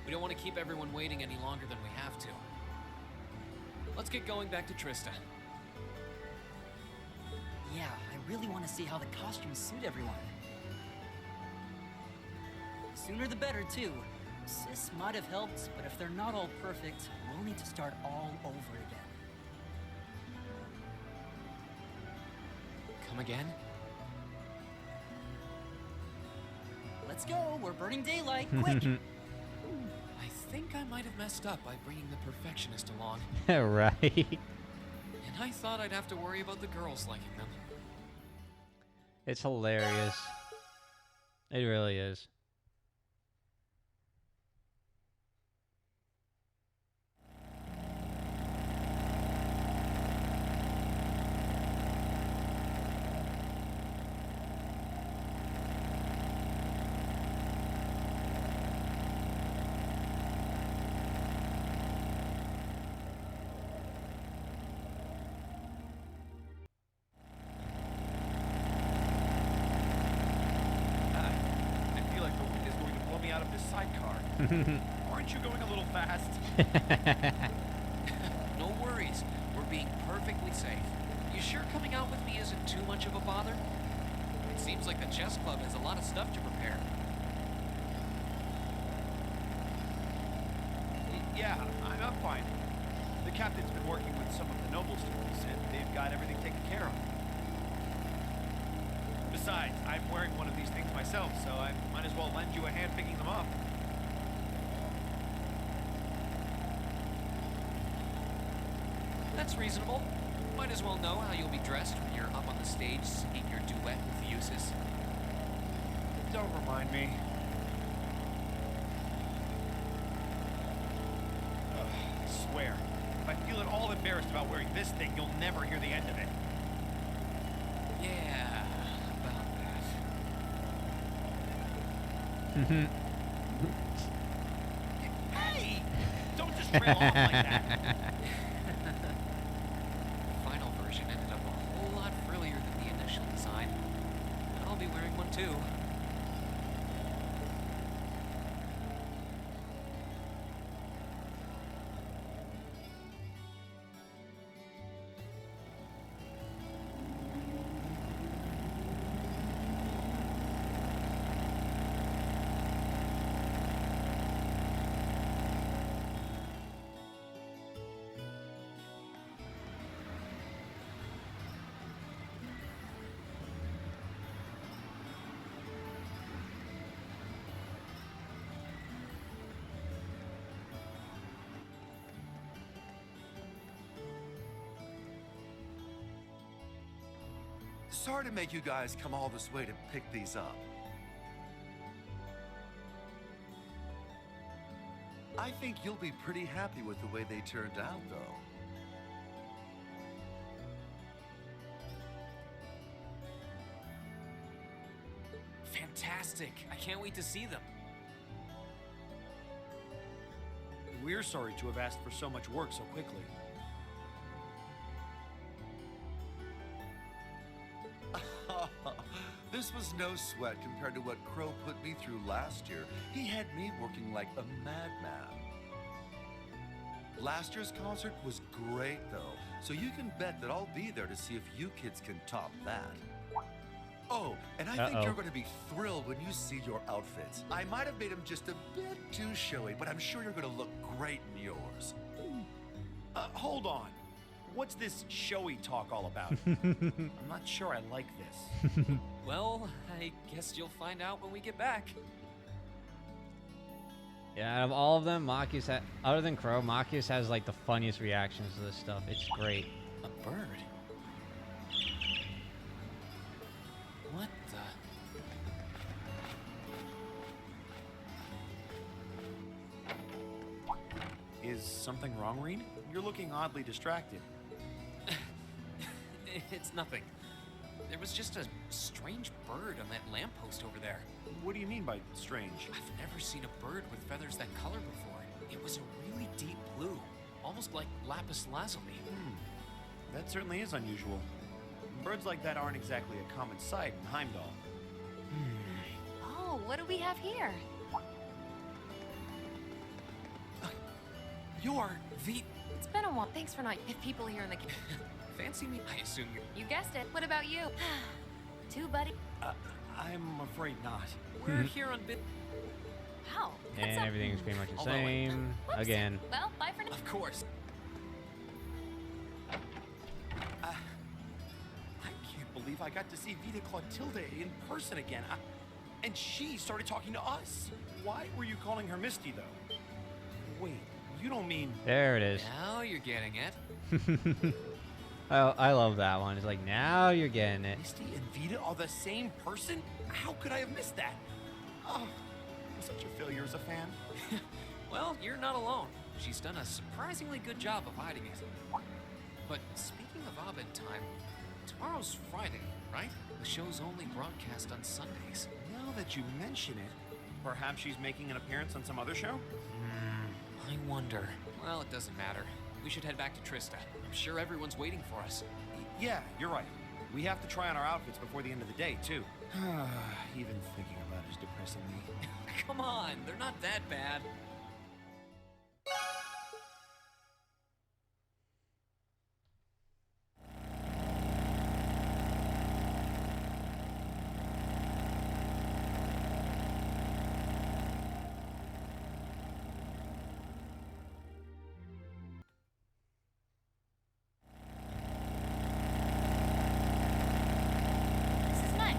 We don't want to keep everyone waiting any longer than we have to. Let's get going back to Trista. Yeah, I really want to see how the costumes suit everyone. Sooner the better, too. Sis might have helped, but if they're not all perfect, we'll need to start all over again. Come again? Let's go. We're burning daylight. Quick. I think I might have messed up by bringing the perfectionist along. Right. And I thought I'd have to worry about the girls liking them. It's hilarious. It really is. I feel like the wind is going to blow me out of this sidecar. Aren't you going a little fast? No worries. We're being perfectly safe. You sure coming out with me isn't too much of a bother? It seems like the chess club has a lot of stuff to prepare. Yeah, I'm fine. The captain's been working with some of the noble students, and they've got everything taken care of. Besides, I'm wearing one of these things myself, so I might as well lend you a hand picking them up. That's reasonable. Might as well know how you'll be dressed when you're up on the stage singing your duet with Eustace. Don't remind me. Ugh, I swear, if I feel at all embarrassed about wearing this thing, you'll never hear the end of it. Yeah, about that. Hey! Don't just trail off like that. The final version ended up a whole lot frillier than the initial design. I'll be wearing one too. Sorry to make you guys come all this way to pick these up. I think you'll be pretty happy with the way they turned out, though. Fantastic! I can't wait to see them. We're sorry to have asked for so much work so quickly. This was no sweat compared to what Crow put me through last year. He had me working like a madman. Last year's concert was great, though, so you can bet that I'll be there to see if you kids can top that. Oh, and I think you're going to be thrilled when you see your outfits. I might have made them just a bit too showy, but I'm sure you're going to look great in yours. Hold on. What's this showy talk all about? I'm not sure I like this. Well, I guess you'll find out when we get back. Yeah, out of all of them, other than Crow, Machias has like the funniest reactions to this stuff. It's great. A bird? What the? Is something wrong, Rean? You're looking oddly distracted. It's nothing. There was just a strange bird on that lamppost over there. What do you mean by strange? I've never seen a bird with feathers that color before. It was a really deep blue, almost like lapis lazuli. That certainly is unusual. Birds like that aren't exactly a common sight in Heimdall. Oh, what do we have here? You're the... It's been a while. Thanks for not. If people here in the... Fancy me? I assume you're... You guessed it. What about you? Two, buddy. I'm afraid not. We're here on bit... How? And everything's pretty much the Although, same. Whoops. Again. Well, bye for now. Of course. I can't believe believe I got to see Vita Clotilde in person again. And she started talking to us. Why were you calling her Misty, though? Wait, you don't mean... There it is. Now you're getting it. I love that one. It's like, now you're getting it. Misty and Vita are the same person? How could I have missed that? Oh, I'm such a failure as a fan. Well, you're not alone. She's done a surprisingly good job of hiding it. But speaking of Abed time, tomorrow's Friday, right? The show's only broadcast on Sundays. Now that you mention it, perhaps she's making an appearance on some other show? I wonder. Well, it doesn't matter. We should head back to Trista. I'm sure everyone's waiting for us. Yeah, you're right. We have to try on our outfits before the end of the day, too. Even thinking about it is depressing me. Come on, they're not that bad. This is nice.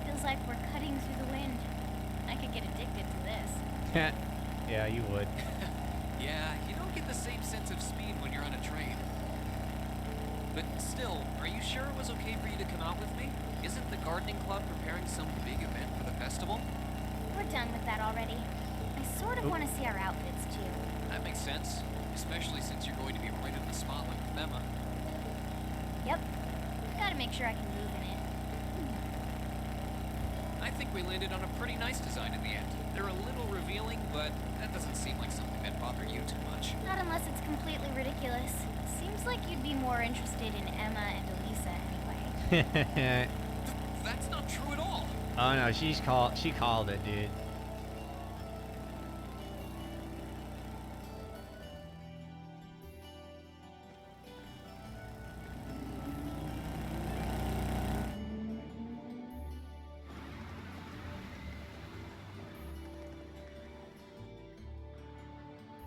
Feels like we're cutting through the wind. I could get addicted to this. Yeah, you would. Yeah, you don't get the same sense of speed when you're on a train. But still, are you sure it was okay for you to come out with me? Isn't the gardening club preparing some big event for the festival? We're done with that already. I sort of want to see our outfits, too. That makes sense, especially since you're going to be right in the spotlight with Emma. Yep. Gotta make sure I can move in it. I think we landed on a pretty nice design in the end. They're a little revealing, but that doesn't seem like something that bothered you too much. Not unless it's completely ridiculous. Seems like you'd be more interested in Emma and Elisa anyway. That's not true at all. Oh no, she called it, dude.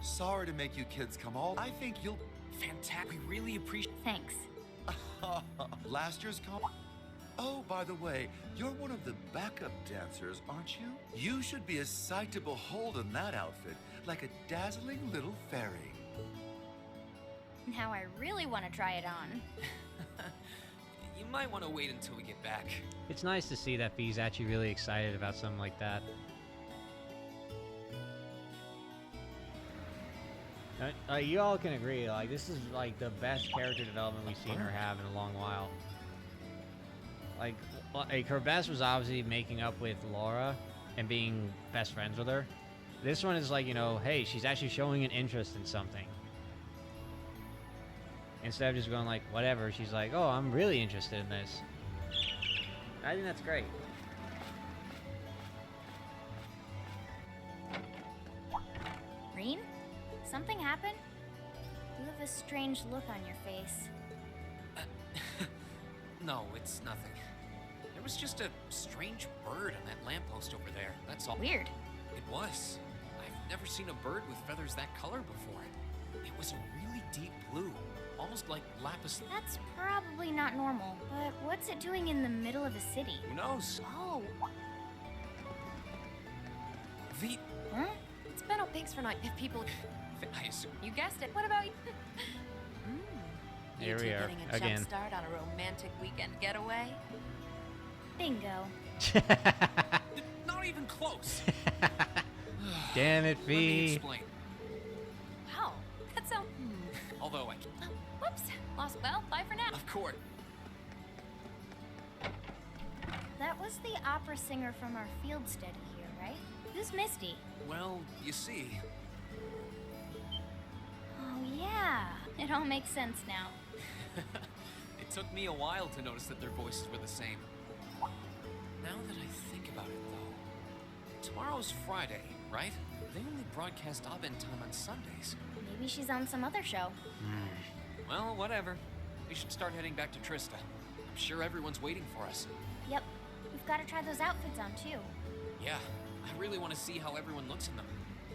Sorry to make you kids come all. I think you'll. Fantastic. We really appreciate. Thanks. Last year's comp. Oh, by the way, you're one of the backup dancers, aren't you? You should be a sight to behold in that outfit, like a dazzling little fairy. Now I really want to try it on. You might want to wait until we get back. It's nice to see that Fee's actually really excited about something like that. You all can agree, like, this is, like, the best character development we've seen her have in a long while. Like, her best was obviously making up with Laura and being best friends with her. This one is like, you know, hey, she's actually showing an interest in something. Instead of just going like, whatever, she's like, oh, I'm really interested in this. I think that's great. Rean? Something happened? You have a strange look on your face. No, it's nothing. There was just a strange bird on that lamppost over there, that's all. Weird. It was. I've never seen a bird with feathers that color before. It was a really deep blue, almost like lapis. That's probably not normal, but what's it doing in the middle of a city? Who knows? Oh. The... Huh? It's been a pigs for night if people... I assume. You guessed it. What about you? Here we are, getting a again. jump start on a romantic weekend getaway? Bingo. Not even close. Damn it, Let me Fee. explain. Wow, that sounds... Although I... Oh, whoops. Lost. Well, bye for now. Of course. That was the opera singer from our field study here, right? Who's Misty? Well, you see... Oh, yeah. It all makes sense now. It took me a while to notice that their voices were the same. Now that I think about it, though... Tomorrow's Friday, right? They only broadcast Abend time on Sundays. Maybe she's on some other show. Well, whatever. We should start heading back to Trista. I'm sure everyone's waiting for us. Yep. We've got to try those outfits on, too. Yeah, I really want to see how everyone looks in them.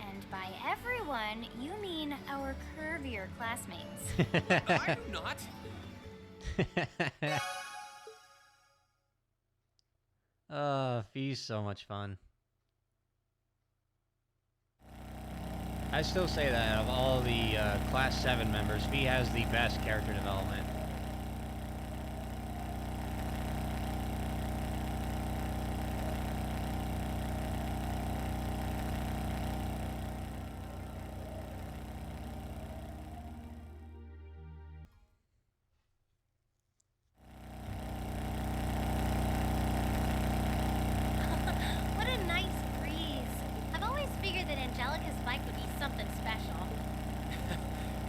And by everyone, you mean our curvier classmates. I do not. Fee's so much fun. I still say that of all the Class 7 members, Fee has the best character development. What a nice breeze. I've always figured that Angelica's bike would be something special.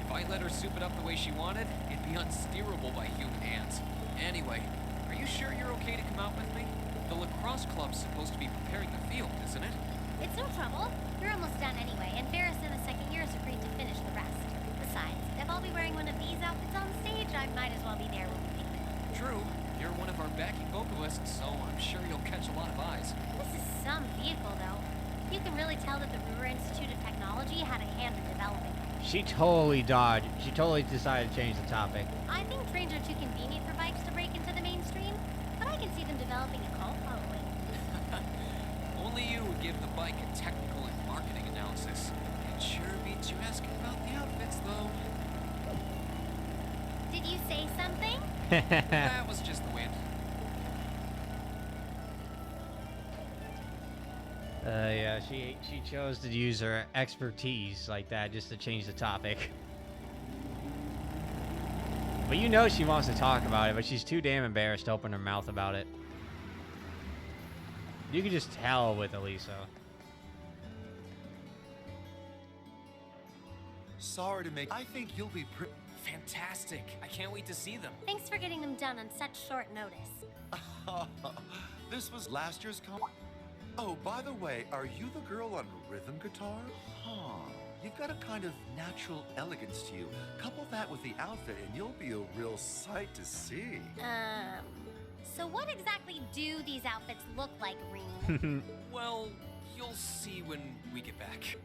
If I let her soup it up the way she wanted, it'd be unsteerable by human hands. Anyway, are you sure you're okay to come out with me? The lacrosse club's supposed to be preparing the field, isn't it? It's no trouble. We're almost done anyway, and Varys in the second year has agreed to finish the rest. Besides, if I'll be wearing one of these outfits on stage, I might as well be there when we pick them. True. You're one of our backing vocalists, so I'm sure you'll catch a lot of eyes. This is some vehicle, though. You can really tell that the Ruhr Institute of Technology had a hand in developing it. She totally dodged. She totally decided to change the topic. I think trains are too convenient for bikes to break into the mainstream, but I can see them developing a cult following. Only you would give the bike a technical and marketing analysis. It sure beats you asking about the outfits, though. Did you say something? That was just the wind. Yeah, she chose to use her expertise like that just to change the topic. But you know she wants to talk about it, but she's too damn embarrassed to open her mouth about it. You can just tell with Elisa. Sorry to make. I think you'll be Fantastic. I can't wait to see them. Thanks for getting them done on such short notice. This was last year's Oh, by the way, are you the girl on rhythm guitar? Huh. You've got a kind of natural elegance to you. Couple that with the outfit and you'll be a real sight to see. So what exactly do these outfits look like, Rean? Well, you'll see when we get back.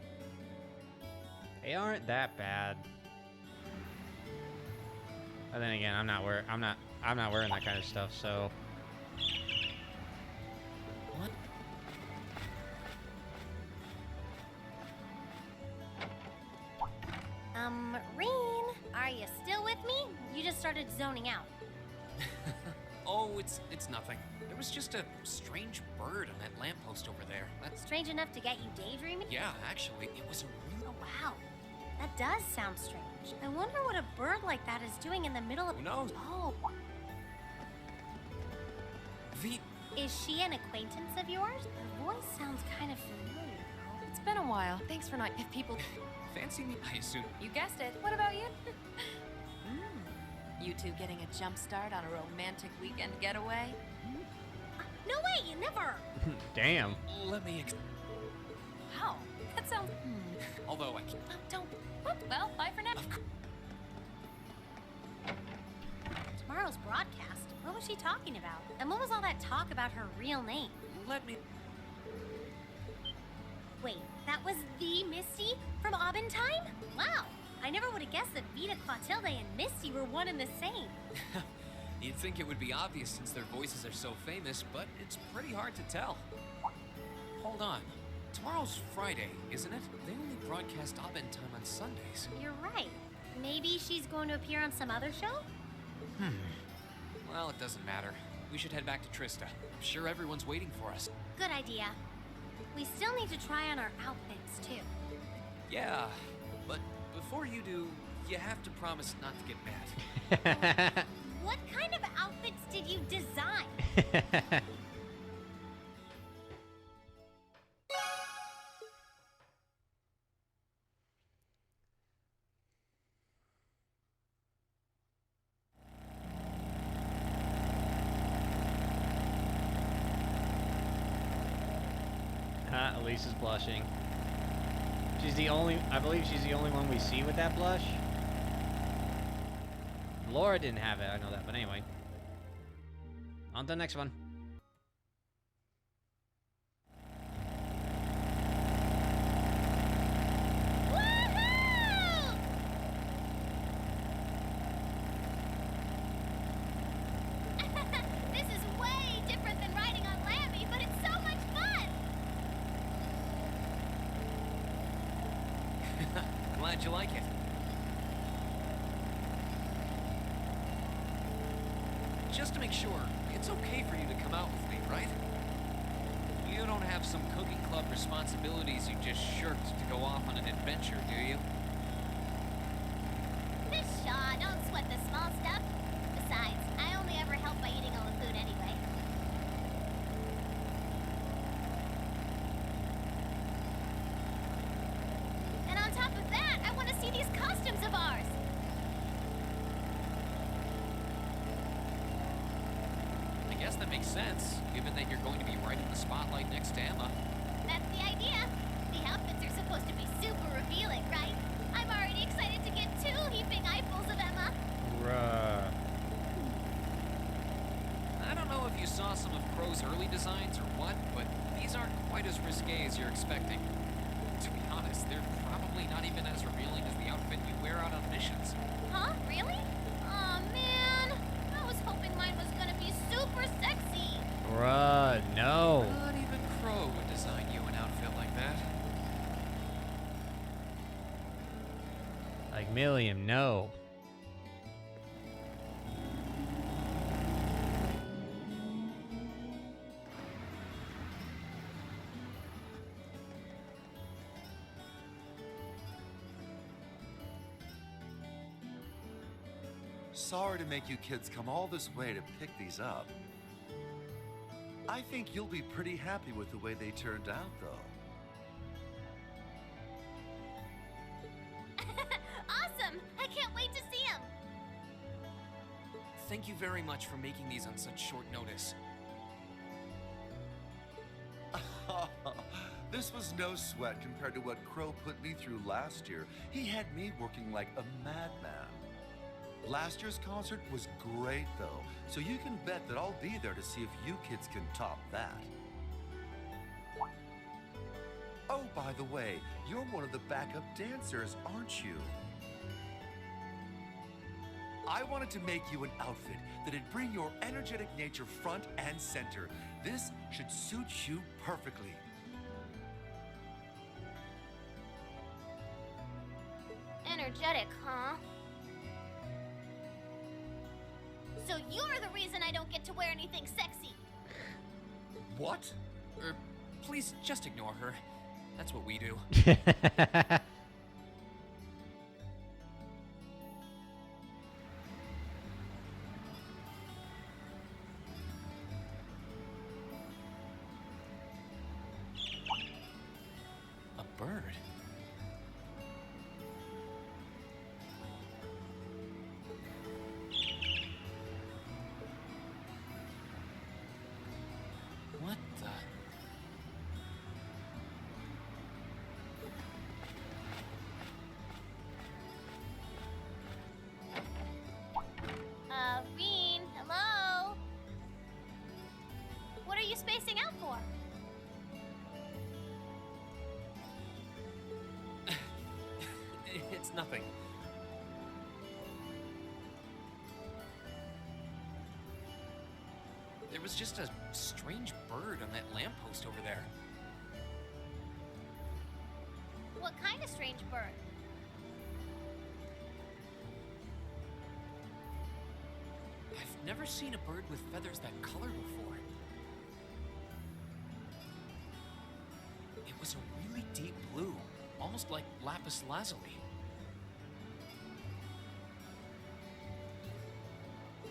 They aren't that bad. But then again, I'm not wearing that kind of stuff, so. What? Rean, are you still with me? You just started zoning out. Oh, it's nothing. There was just a strange bird on that lamppost over there. That's Strange enough to get you daydreaming? yeah, actually, it was a real. Oh, wow. That does sound strange. I wonder what a bird like that is doing in the middle of... Who knows? Oh, The is she an acquaintance of yours? Her voice sounds kind of familiar. It's been a while. Thanks for not... If people... fancy me, I assume. You guessed it. What about you? You two getting a jump start on a romantic weekend getaway? No way, never! Damn. Let me. Wow, that sounds... Although I can't. Don't... Well, bye for now. Tomorrow's broadcast. What was she talking about? And what was all that talk about her real name? Let me. Wait, that was the Misty from Abentime? Wow, I never would have guessed that Vita Clotilde and Misty were one and the same. You'd think it would be obvious since their voices are so famous, but it's pretty hard to tell. Hold on. Tomorrow's Friday, isn't it? They only broadcast Abentime on Sundays. You're right. Maybe she's going to appear on some other show? Well, it doesn't matter. We should head back to Trista. I'm sure everyone's waiting for us. Good idea. We still need to try on our outfits, too. Yeah, but before you do, you have to promise not to get mad. What kind of outfits did you design? Elisa's blushing. She's the only, I believe she's the only one we see with that blush. Laura didn't have it, I know that, but anyway. On to the next one. Woohoo! glad you like it. Just to make sure, it's okay for you to come out with me, right? You don't have some cooking club responsibilities you just shirked to go off on an adventure, do you? Shaw, don't sweat the small stuff. Besides, I only ever help by eating all the food anyway. And on top of that, I want to see these costumes of ours. I guess that makes sense, given that you're going to be right in the spotlight next to Emma. That's the idea. The outfits are supposed to be super revealing, right? I'm already excited to get 2 heaping eyefuls of Emma. Bruh. I don't know if you saw some of Crow's early designs or what, but these aren't quite as risque as you're expecting. To be honest, they're probably not even as revealing as the outfit you wear out on missions. Huh? Really? Aw, man. I was hoping mine was gonna be super sexy. Bruh, no. Not even Crow would design you an outfit like that. Like, Milliam, no. Sorry to make you kids come all this way to pick these up. I think you'll be pretty happy with the way they turned out, though. Awesome! I can't wait to see them. Thank you very much for making these on such short notice. This was no sweat compared to what Crow put me through last year. He had me working like a madman. Last year's concert was great, though, so you can bet that I'll be there to see if you kids can top that. Oh, by the way, you're one of the backup dancers, aren't you? I wanted to make you an outfit that'd bring your energetic nature front and center. This should suit you perfectly. Energetic, huh? So you're the reason I don't get to wear anything sexy. What? Please just ignore her. That's what we do. A bird? What the? Rean, hello? What are you spacing out for? It's nothing. There was just a strange bird on that lamppost over there. What kind of strange bird? I've never seen a bird with feathers that color before. It was a really deep blue, almost like lapis lazuli.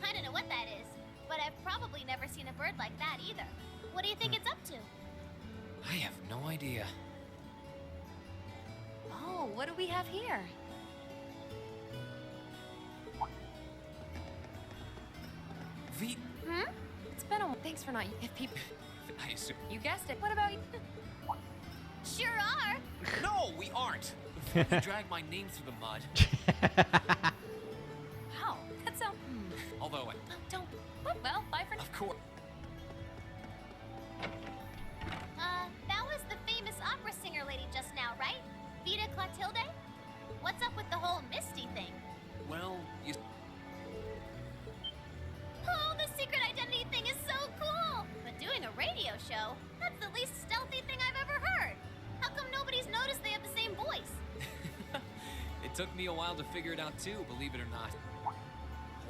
I don't know what that is, but I've probably never seen a bird like that either. What do you think it's up to? I have no idea. Oh, what do we have here? Hmm? It's been a while. Thanks for not. If people. I assume. You guessed it. What about you? Sure are. No, we aren't. Before you drag my name through the mud. How? That sounds. Although, Don't. Well, bye for now. of course. That was the famous opera singer lady just now, right? Vita Clotilde? What's up with the whole Misty thing? Well, you. Oh, the secret identity thing is so cool! But doing a radio show, that's the least stealthy thing I've ever heard. How come nobody's noticed they have the same voice? Took me a while to figure it out too, believe it or not.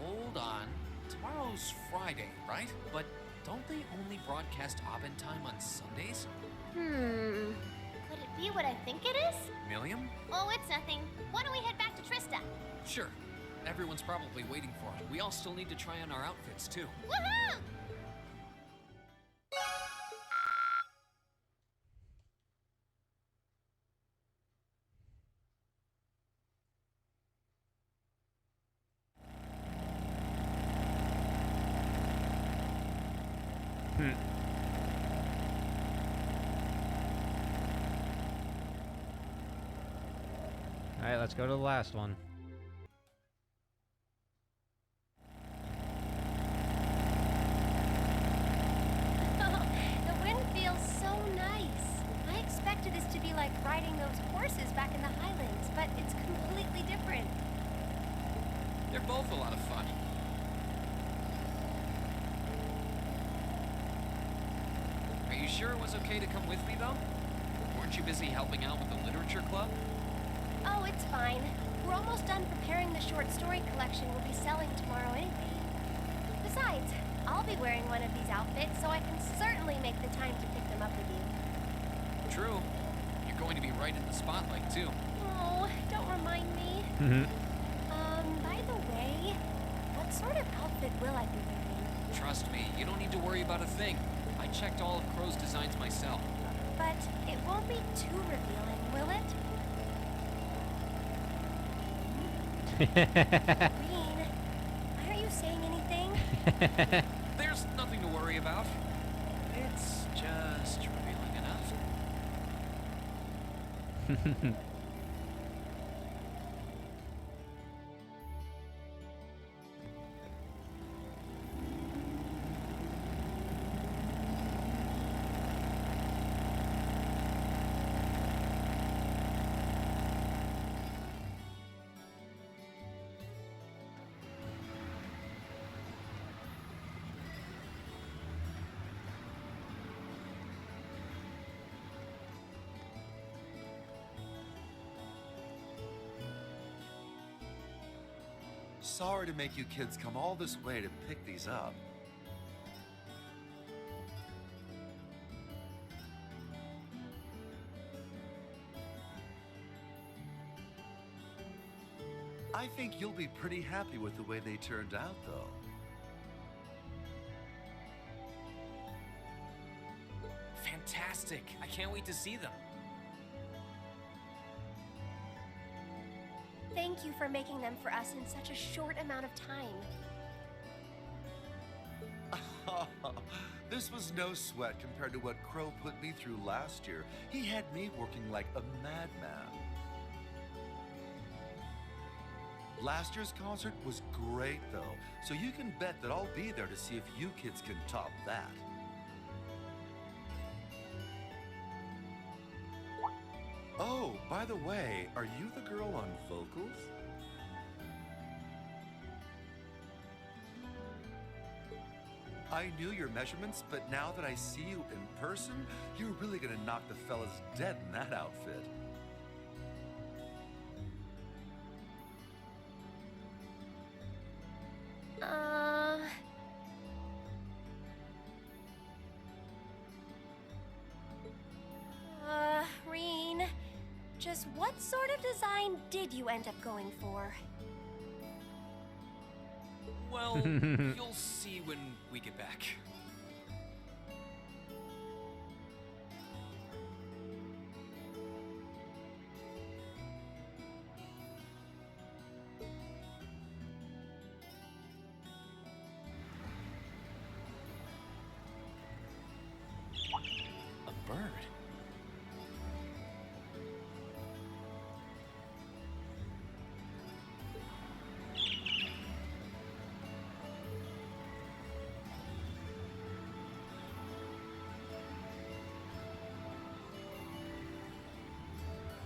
Hold on. Tomorrow's Friday, right? But don't they only broadcast Oppen time on Sundays? Could it be what I think it is? Milliam? Oh, it's nothing. Why don't we head back to Trista? Sure. Everyone's probably waiting for it. We all still need to try on our outfits too. Woohoo! Alright, let's go to the last one. The wind feels so nice. I expected this to be like riding those horses back in the Highlands, but it's completely different. They're both a lot of fun. Are you sure it was okay to come with me, though? Weren't you busy helping out with the literature club? Oh, it's fine. We're almost done preparing the short story collection we'll be selling tomorrow anyway. Besides, I'll be wearing one of these outfits, so I can certainly make the time to pick them up with you. True. You're going to be right in the spotlight, too. Oh, don't remind me. By the way, what sort of outfit will I be wearing? Trust me, you don't need to worry about a thing. I checked all of Crow's designs myself. But it won't be too revealing, will it? Rean, why aren't you saying anything? There's nothing to worry about. It's just revealing enough. Sorry to make you kids come all this way to pick these up. I think you'll be pretty happy with the way they turned out, though. Fantastic. I can't wait to see them. Thank you for making them for us in such a short amount of time. This was no sweat compared to what Crow put me through last year. He had me working like a madman. Last year's concert was great, though, so you can bet that I'll be there to see if you kids can top that. Oh, by the way, are you the girl on vocals? I knew your measurements, but now that I see you in person, you're really gonna knock the fellas dead in that outfit. Rean, just what sort of design did you end up going for? Well, you'll see when we get back. A bird.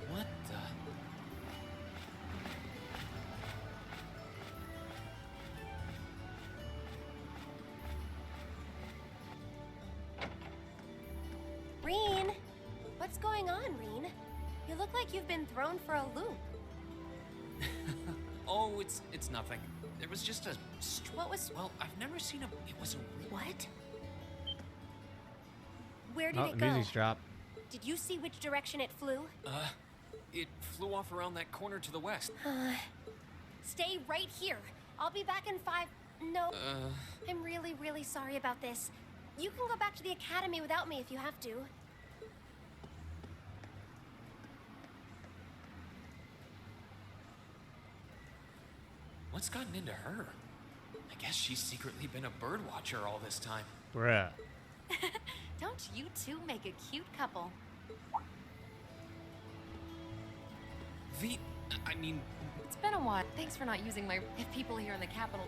What the? Rean, what's going on, Rean? You look like you've been thrown for a loop. it's nothing. There was just a... What was... Well, I've never seen a... It was a... What? Where did Oh, it the go? music's dropped. Did you see which direction it flew? It flew off around that corner to the west. Stay right here. I'll be back in 5... No. I'm really, really sorry about this. You can go back to the academy without me if you have to. What's gotten into her? I guess she's secretly been a bird watcher all this time. Bruh. Don't you two make a cute couple? I mean... It's been a while. Thanks for not using my people here in the capital.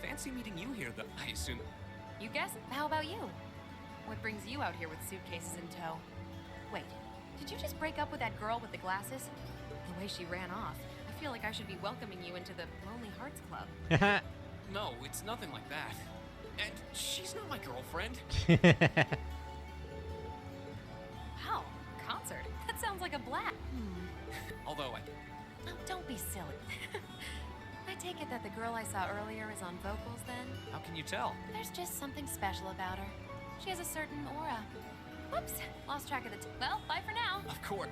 Fancy meeting you here, though, I assume. You guess? How about you? What brings you out here with suitcases in tow? Wait, did you just break up with that girl with the glasses? The way she ran off, I feel like I should be welcoming you into the Lonely Hearts Club. No, it's nothing like that. And she's not my girlfriend. Wow, concert. That sounds like a blast. Although Oh, don't be silly. I take it that the girl I saw earlier is on vocals then? how can you tell? There's just something special about her. She has a certain aura. Whoops, lost track of the well, bye for now. Of course.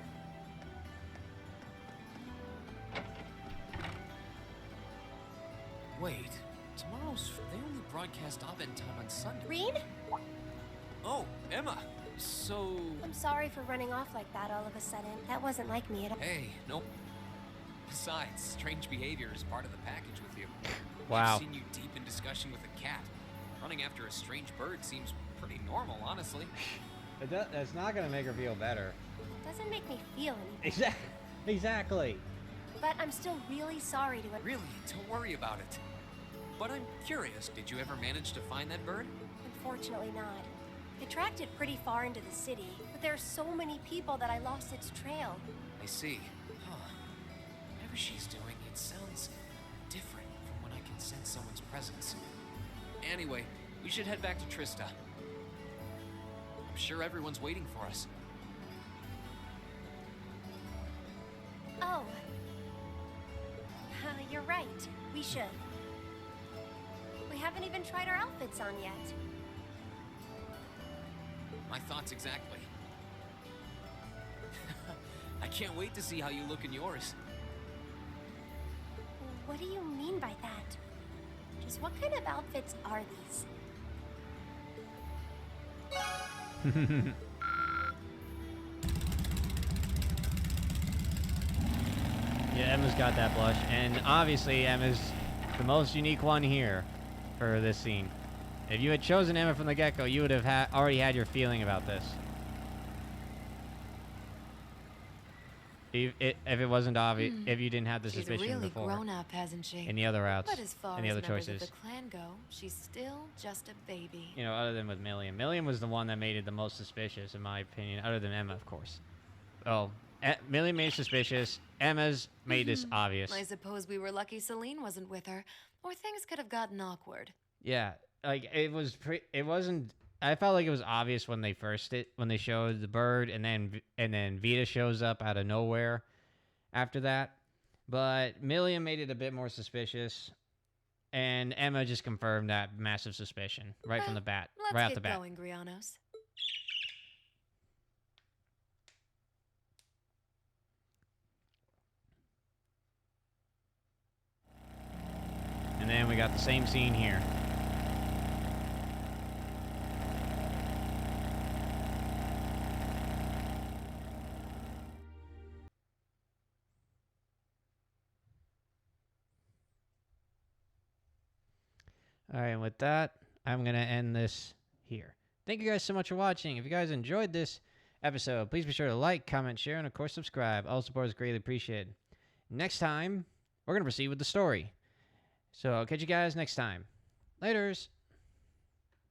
Wait, tomorrow's... They only broadcast op-ed time on Sunday. Rean? Oh, Emma. So... I'm sorry for running off like that all of a sudden. That wasn't like me at all. Hey, nope. Besides, strange behavior is part of the package with you. Wow. I've seen you deep in discussion with a cat. Running after a strange bird seems pretty normal, honestly. That's not gonna make her feel better. It doesn't make me feel anything. Exactly. But I'm still really sorry to... Really, don't worry about it. But I'm curious, did you ever manage to find that bird? Unfortunately not. I tracked it pretty far into the city, but there are so many people that I lost its trail. I see. Huh. Whatever she's doing, it sounds different from when I can sense someone's presence. Anyway, we should head back to Trista. I'm sure everyone's waiting for us. Oh. You're right. We should. We haven't even tried our outfits on yet. My thoughts exactly. I can't wait to see how you look in yours. What do you mean by that? Just what kind of outfits are these? Yeah, Emma's got that blush, and obviously Emma's the most unique one here for this scene. If you had chosen Emma from the get-go, you would have already had your feeling about this. If it wasn't obvious, if you didn't have the She's suspicion really before. grown up, hasn't she? In the other routes, But as far in the as other members choices. of the clan go, she's still just a baby. You know, other than with Million. Million was the one that made it the most suspicious, in my opinion, other than Emma, of course. Oh, Million made it suspicious. Emma's made this obvious. I suppose we were lucky Celine wasn't with her, or things could have gotten awkward. Yeah, like it wasn't. I felt like it was obvious when they showed the bird, and then Vita shows up out of nowhere after that. But Million made it a bit more suspicious, and Emma just confirmed that massive suspicion right from the bat, right off the bat. Let's get going, Grianos. And then we got the same scene here. All right, and with that, I'm going to end this here. Thank you guys so much for watching. If you guys enjoyed this episode, please be sure to like, comment, share, and of course subscribe. All support is greatly appreciated. Next time, we're going to proceed with the story. So I'll catch you guys next time. Laters.